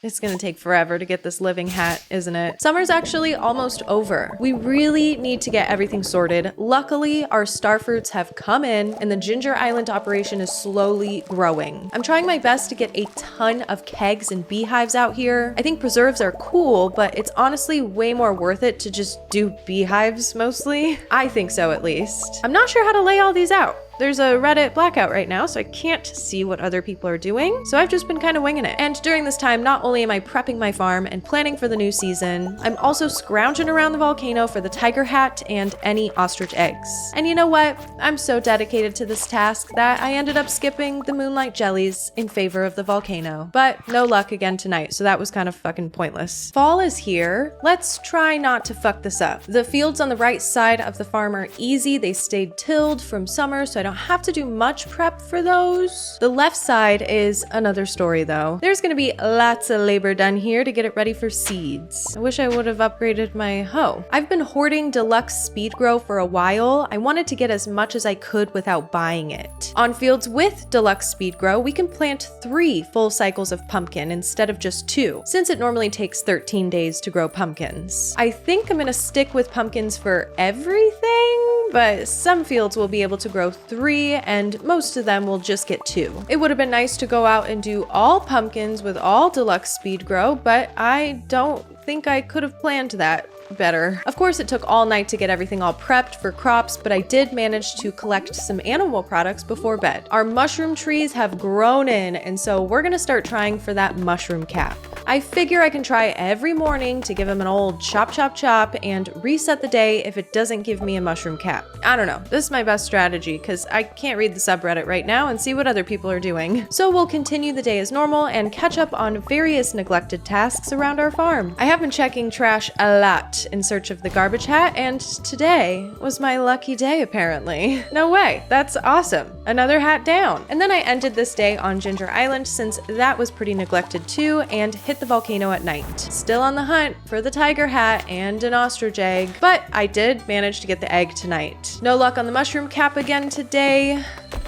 It's gonna take forever to get this living hat, isn't it? Summer's actually almost over. We really need to get everything sorted. Luckily, our star fruits have come in and the Ginger Island operation is slowly growing. I'm trying my best to get a ton of kegs and beehives out here. I think preserves are cool, but it's honestly way more worth it to just do beehives mostly. I think so, at least. I'm not sure how to lay all these out. There's a Reddit blackout right now, so I can't see what other people are doing, so I've just been kind of winging it. And during this time, not only am I prepping my farm and planning for the new season, I'm also scrounging around the volcano for the tiger hat and any ostrich eggs. And you know what? I'm so dedicated to this task that I ended up skipping the moonlight jellies in favor of the volcano. But no luck again tonight, so that was kind of fucking pointless. Fall is here. Let's try not to fuck this up. The fields on the right side of the farm are easy. They stayed tilled from summer, so I don't have to do much prep for those. The left side is another story though. There's gonna be lots of labor done here to get it ready for seeds. I wish I would have upgraded my hoe. I've been hoarding deluxe speed grow for a while. I wanted to get as much as I could without buying it. On fields with deluxe speed grow, we can plant 3 full cycles of pumpkin instead of just 2, since it normally takes 13 days to grow pumpkins. I think I'm gonna stick with pumpkins for everything, but some fields will be able to grow 3 and most of them will just get 2. It would have been nice to go out and do all pumpkins with all deluxe speed grow, but I don't think I could have planned that better. Of course, it took all night to get everything all prepped for crops, but I did manage to collect some animal products before bed. Our mushroom trees have grown in, and so we're gonna start trying for that mushroom cap. I figure I can try every morning to give them an old chop, chop, chop and reset the day if it doesn't give me a mushroom cap. I don't know. This is my best strategy because I can't read the subreddit right now and see what other people are doing. So we'll continue the day as normal and catch up on various neglected tasks around our farm. I have been checking trash a lot in search of the garbage hat, and today was my lucky day apparently. No way. That's awesome. Another hat down. And then I ended this day on Ginger Island since that was pretty neglected too, and hit the volcano at night. Still on the hunt for the tiger hat and an ostrich egg, but I did manage to get the egg tonight. No luck on the mushroom cap again today.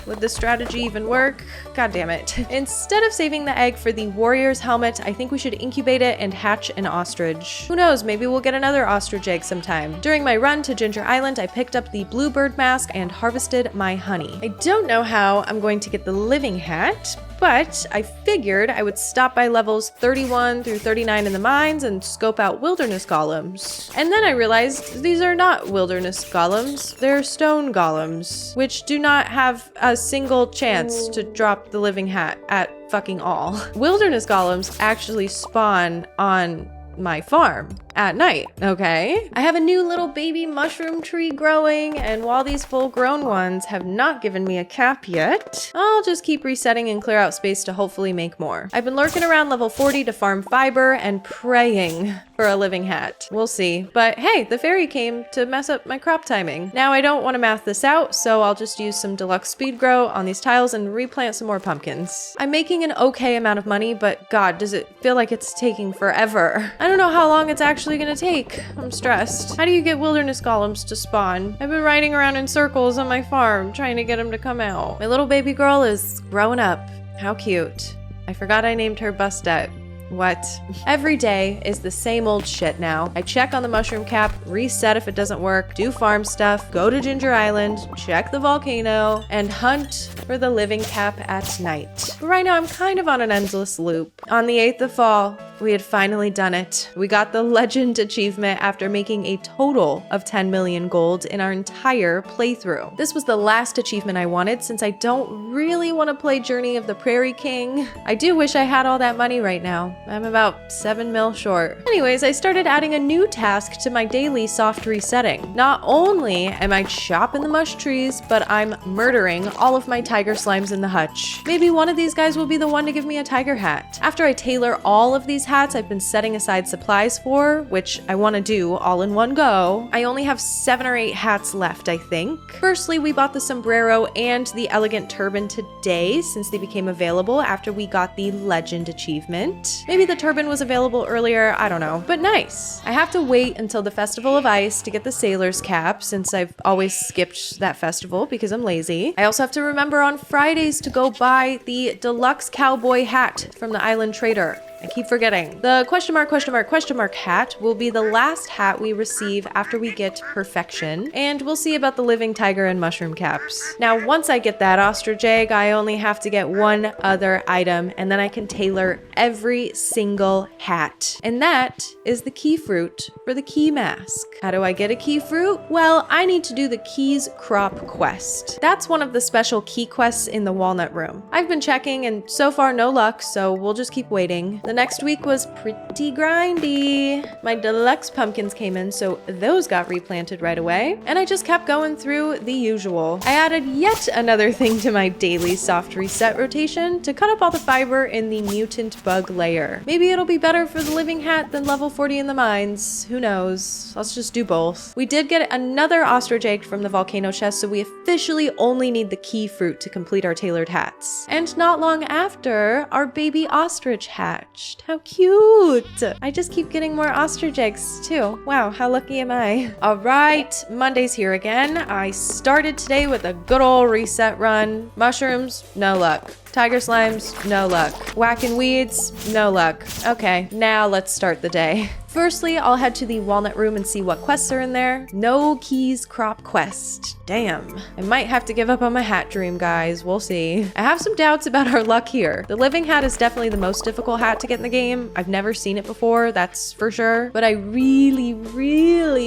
Would this strategy even work? God damn it. Instead of saving the egg for the warrior's helmet, I think we should incubate it and hatch an ostrich. Who knows, maybe we'll get another ostrich egg sometime. During my run to Ginger Island, I picked up the bluebird mask and harvested my honey. I don't know how I'm going to get the living hat, but I figured I would stop by levels 31 through 39 in the mines and scope out wilderness golems. And then I realized these are not wilderness golems, they're stone golems, which do not have a single chance to drop the living hat at fucking all. Wilderness golems actually spawn on my farm at night, okay? I have a new little baby mushroom tree growing, and while these full-grown ones have not given me a cap yet, I'll just keep resetting and clear out space to hopefully make more. I've been lurking around level 40 to farm fiber and praying for a living hat. We'll see. But hey, the fairy came to mess up my crop timing. Now I don't want to math this out, so I'll just use some deluxe speed grow on these tiles and replant some more pumpkins. I'm making an okay amount of money, but God, does it feel like it's taking forever. I don't know how long it's actually gonna take. I'm stressed. How do you get wilderness golems to spawn? I've been riding around in circles on my farm trying to get them to come out. My little baby girl is growing up. How cute. I forgot I named her Bustet. What? Every day is the same old shit now. I check on the mushroom cap, reset if it doesn't work, do farm stuff, go to Ginger Island, check the volcano, and hunt for the living cap at night. But right now I'm kind of on an endless loop. On the 8th of fall, we had finally done it. We got the legend achievement after making a total of 10 million gold in our entire playthrough. This was the last achievement I wanted since I don't really want to play Journey of the Prairie King. I do wish I had all that money right now. I'm about 7 mil short. Anyways, I started adding a new task to my daily soft resetting. Not only am I chopping the mush trees, but I'm murdering all of my tiger slimes in the hutch. Maybe one of these guys will be the one to give me a tiger hat. After I tailor all of these hats I've been setting aside supplies for, which I want to do all in one go, I only have 7 or 8 hats left, I think. Firstly, we bought the sombrero and the elegant turban today since they became available after we got the legend achievement. Maybe the turban was available earlier, I don't know, but nice. I have to wait until the Festival of Ice to get the sailor's cap since I've always skipped that festival because I'm lazy. I also have to remember on Fridays to go buy the deluxe cowboy hat from the island trader. I keep forgetting. The question mark hat will be the last hat we receive after we get perfection, and we'll see about the living tiger and mushroom caps. Now, once I get that ostrich egg, I only have to get one other item, and then I can tailor every single hat. And that is the key fruit for the key mask. How do I get a key fruit? Well, I need to do the keys crop quest. That's one of the special key quests in the walnut room. I've been checking and so far no luck, so we'll just keep waiting. The next week was pretty grindy. My deluxe pumpkins came in, so those got replanted right away. And I just kept going through the usual. I added yet another thing to my daily soft reset rotation to cut up all the fiber in the mutant bug layer. Maybe it'll be better for the living hat than level 40 in the mines. Who knows? Let's just do both. We did get another ostrich egg from the volcano chest, so we officially only need the key fruit to complete our tailored hats. And not long after, our baby ostrich hatched. How cute! I just keep getting more ostrich eggs too. Wow, how lucky am I? All right, Monday's here again. I started today with a good old reset run. Mushrooms, no luck. Tiger slimes, no luck. Whacking weeds, no luck. Okay, now let's start the day. Firstly, I'll head to the walnut room and see what quests are in there. No keys crop quest. Damn. I might have to give up on my hat dream, guys. We'll see. I have some doubts about our luck here. The living hat is definitely the most difficult hat to get in the game. I've never seen it before, that's for sure. But I really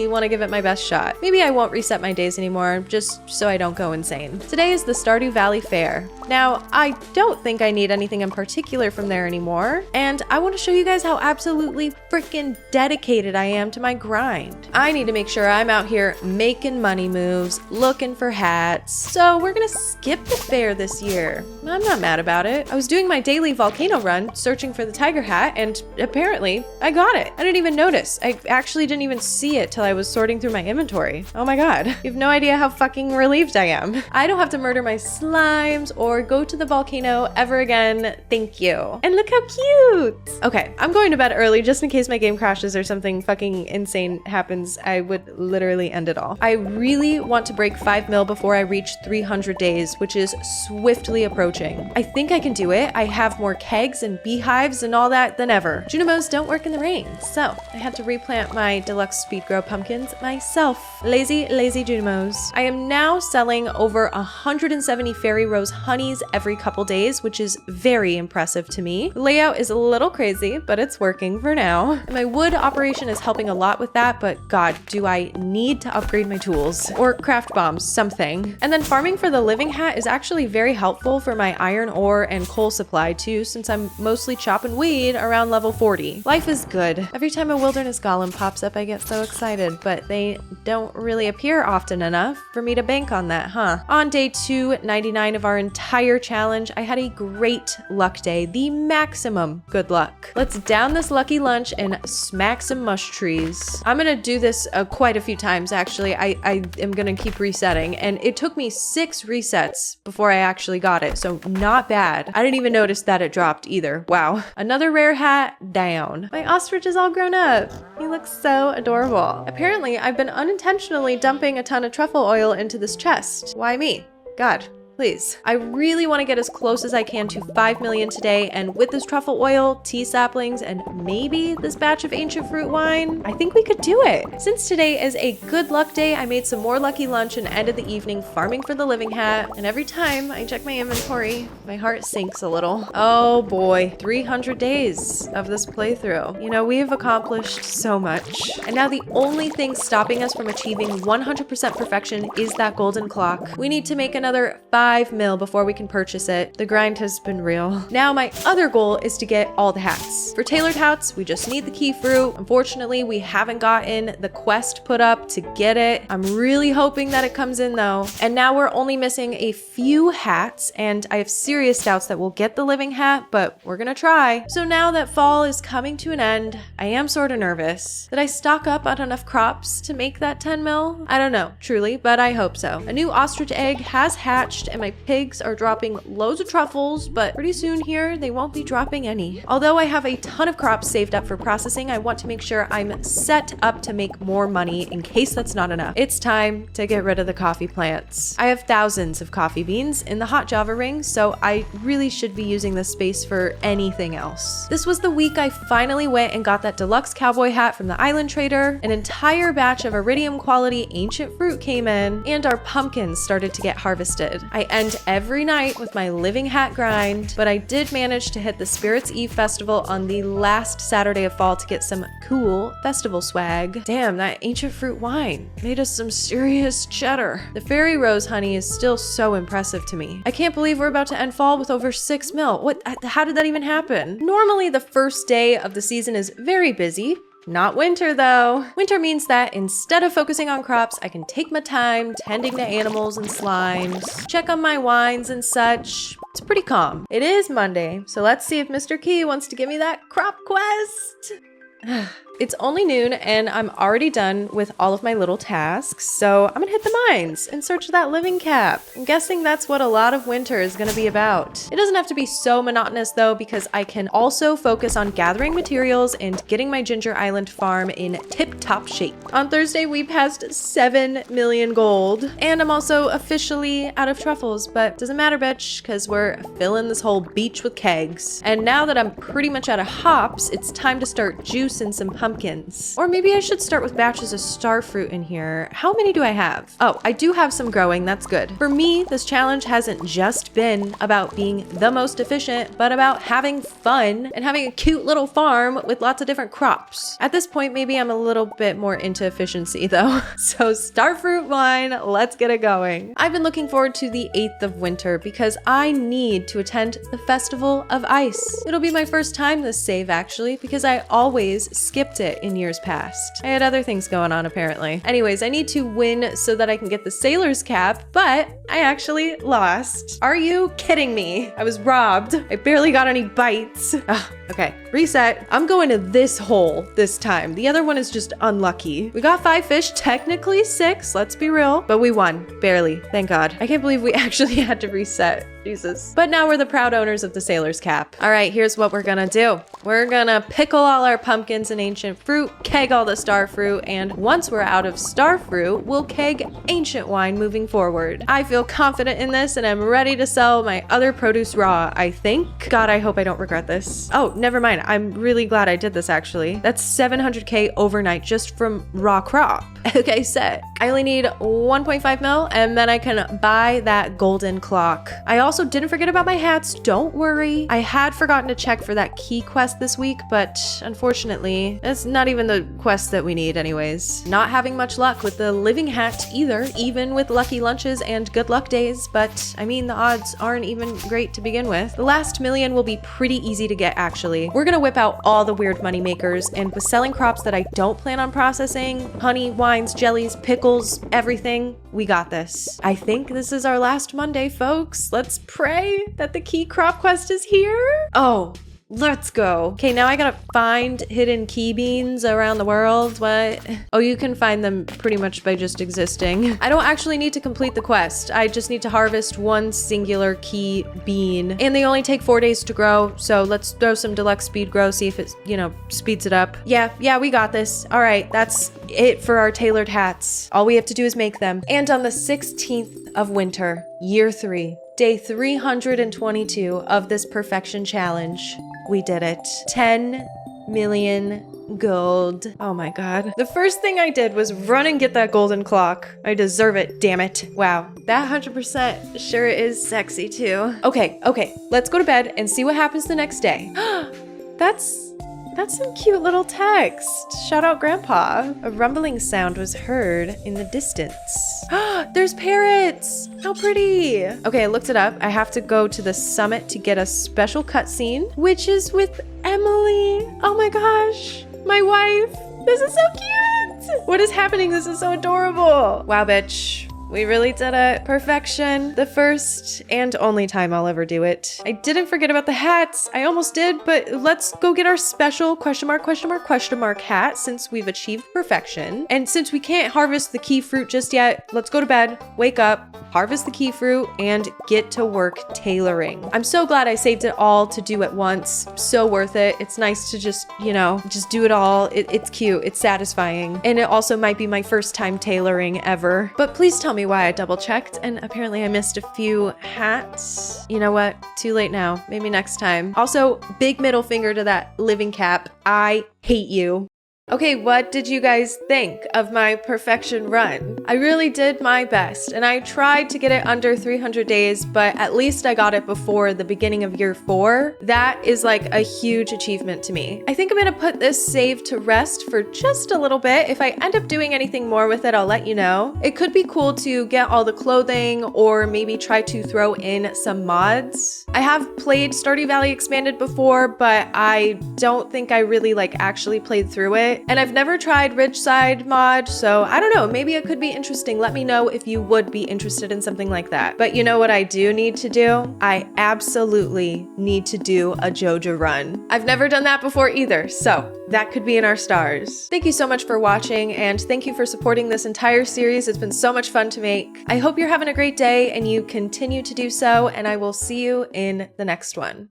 want to give it my best shot. Maybe I won't reset my days anymore, just so I don't go insane. Today is the Stardew Valley Fair. Now, I don't think I need anything in particular from there anymore, and I want to show you guys how absolutely freaking dedicated I am to my grind. I need to make sure I'm out here making money moves, looking for hats. So we're gonna skip the fair this year. I'm not mad about it. I was doing my daily volcano run, searching for the tiger hat, and apparently I got it. I didn't even notice. I actually didn't even see it till I was sorting through my inventory. Oh my god. You have no idea how fucking relieved I am. I don't have to murder my slimes or go to the volcano ever again. Thank you. And look how cute. Okay, I'm going to bed early just in case my game crashes glitches or something fucking insane happens, I would literally end it all. I really want to break 5 mil before I reach 300 days, which is swiftly approaching. I think I can do it. I have more kegs and beehives and all that than ever. Junimos don't work in the rain, so I had to replant my deluxe speed grow pumpkins myself. Lazy Junimos. I am now selling over 170 fairy rose honeys every couple days, which is very impressive to me. The layout is a little crazy, but it's working for now. And my wood operation is helping a lot with that, but God, do I need to upgrade my tools or craft bombs, something. And then farming for the living hat is actually very helpful for my iron ore and coal supply too, since I'm mostly chopping weed around level 40. Life is good. Every time a wilderness golem pops up, I get so excited, but they don't really appear often enough for me to bank on that, huh? On day 299 of our entire challenge, I had a great luck day, the maximum good luck. Let's down this lucky lunch and smack some mush trees. I'm gonna do this quite a few times, actually. I am gonna keep resetting, and it took me 6 resets before I actually got it, so not bad. I didn't even notice that it dropped either. Wow. Another rare hat down. My ostrich is all grown up. He looks so adorable. Apparently, I've been unintentionally dumping a ton of truffle oil into this chest. Why me? God. Please. I really want to get as close as I can to 5 million today, and with this truffle oil, tea saplings, and maybe this batch of ancient fruit wine, I think we could do it. Since today is a good luck day, I made some more lucky lunch and ended the evening farming for the living hat, and every time I check my inventory, my heart sinks a little. Oh boy, 300 days of this playthrough. You know, we have accomplished so much, and now the only thing stopping us from achieving 100% perfection is that golden clock. We need to make another 5 mil before we can purchase it. The grind has been real. Now my other goal is to get all the hats. For tailored hats, we just need the key fruit. Unfortunately, we haven't gotten the quest put up to get it. I'm really hoping that it comes in though. And now we're only missing a few hats, and I have serious doubts that we'll get the living hat, but we're gonna try. So now that fall is coming to an end, I am sort of nervous. Did I stock up on enough crops to make that 10 mil? I don't know, truly, but I hope so. A new ostrich egg has hatched, and my pigs are dropping loads of truffles, but pretty soon here, they won't be dropping any. Although I have a ton of crops saved up for processing, I want to make sure I'm set up to make more money in case that's not enough. It's time to get rid of the coffee plants. I have thousands of coffee beans in the hot Java ring, so I really should be using this space for anything else. This was the week I finally went and got that deluxe cowboy hat from the island trader. An entire batch of iridium quality ancient fruit came in, and our pumpkins started to get harvested. I end every night with my living hat grind, but I did manage to hit the Spirits Eve festival on the last Saturday of fall to get some cool festival swag. Damn, that ancient fruit wine made us some serious cheddar. The fairy rose honey is still so impressive to me. I can't believe we're about to end fall with over 6 mil. How did that even happen? Normally the first day of the season is very busy. Not winter though. Winter means that instead of focusing on crops, I can take my time tending to animals and slimes, check on my wines and such. It's pretty calm. It is Monday, so let's see if Mr. Key wants to give me that crop quest. It's only noon and I'm already done with all of my little tasks, so I'm gonna hit the mines and search that living cap. I'm guessing that's what a lot of winter is gonna be about. It doesn't have to be so monotonous though, because I can also focus on gathering materials and getting my Ginger Island farm in tip-top shape. On Thursday, we passed 7 million gold, and I'm also officially out of truffles, but doesn't matter, bitch, because we're filling this whole beach with kegs. And now that I'm pretty much out of hops, it's time to start juicing some pumpkins. Or maybe I should start with batches of star fruit in here. How many do I have? Oh, I do have some growing. That's good. For me, this challenge hasn't just been about being the most efficient, but about having fun and having a cute little farm with lots of different crops. At this point, maybe I'm a little bit more into efficiency though. So star fruit wine, let's get it going. I've been looking forward to the 8th of winter because I need to attend the Festival of Ice. It'll be my first time this save actually, because I always skipped it in years past. I had other things going on apparently. Anyways, I need to win so that I can get the sailor's cap, but I actually lost. Are you kidding me? I was robbed. I barely got any bites. Ugh, okay. reset. I'm going to this hole this time. The other one is just unlucky. We got 5 fish, technically 6, let's be real, but we won, barely, thank God. I can't believe we actually had to reset, Jesus. But now we're the proud owners of the sailor's cap. All right, here's what we're gonna do. We're gonna pickle all our pumpkins and ancient fruit, keg all the star fruit, and once we're out of star fruit, we'll keg ancient wine moving forward. I feel confident in this and I'm ready to sell my other produce raw, I think. God, I hope I don't regret this. Oh, never mind. I'm really glad I did this actually. That's 700K overnight just from raw crop. Okay, set. I only need 1.5 mil and then I can buy that golden clock. I also didn't forget about my hats, don't worry. I had forgotten to check for that key quest this week, but unfortunately, it's not even the quest that we need anyways. Not having much luck with the living hat either, even with lucky lunches and good luck days, but I mean, the odds aren't even great to begin with. The last million will be pretty easy to get actually. We're gonna whip out all the weird money makers, and with selling crops that I don't plan on processing, honey, wines, jellies, pickles, everything, we got this. I think this is our last Monday, folks. Let's pray that the key crop quest is here. Oh, let's go. Okay, now I gotta find hidden key beans around the world. What? Oh, you can find them pretty much by just existing. I don't actually need to complete the quest. I just need to harvest one singular key bean. And they only take 4 days to grow. So let's throw some deluxe speed grow, see if it, speeds it up. Yeah, we got this. All right, that's it for our tailored hats. All we have to do is make them. And on the 16th of winter, year 3, day 322 of this perfection challenge, we did it. 10 million gold. Oh my God. The first thing I did was run and get that golden clock. I deserve it, damn it. Wow, that 100% sure is sexy too. Okay, let's go to bed and see what happens the next day. That's some cute little text. Shout out Grandpa. A rumbling sound was heard in the distance. There's parrots. How pretty. Okay, I looked it up. I have to go to the summit to get a special cutscene, which is with Emily. Oh my gosh, my wife. This is so cute. What is happening? This is so adorable. Wow, bitch. We really did it. Perfection. The first and only time I'll ever do it. I didn't forget about the hats. I almost did, but let's go get our special question mark hat since we've achieved perfection. And since we can't harvest the key fruit just yet, let's go to bed, wake up, harvest the key fruit, and get to work tailoring. I'm so glad I saved it all to do at once. So worth it. It's nice to just do it all. It's cute. It's satisfying. And it also might be my first time tailoring ever. But please tell me why I double checked, and apparently I missed a few hats. You know what? Too late now. Maybe next time. Also, big middle finger to that living cap. I hate you. Okay, what did you guys think of my perfection run? I really did my best, and I tried to get it under 300 days, but at least I got it before the beginning of year 4. That is like a huge achievement to me. I think I'm gonna put this save to rest for just a little bit. If I end up doing anything more with it, I'll let you know. It could be cool to get all the clothing or maybe try to throw in some mods. I have played Stardew Valley Expanded before, but I don't think I really actually played through it. And I've never tried Ridgeside mod, so I don't know, maybe it could be interesting. Let me know if you would be interested in something like that. But you know what I do need to do? I absolutely need to do a Joja run. I've never done that before either, so that could be in our stars. Thank you so much for watching, and thank you for supporting this entire series. It's been so much fun to make. I hope you're having a great day and you continue to do so, and I will see you in the next one.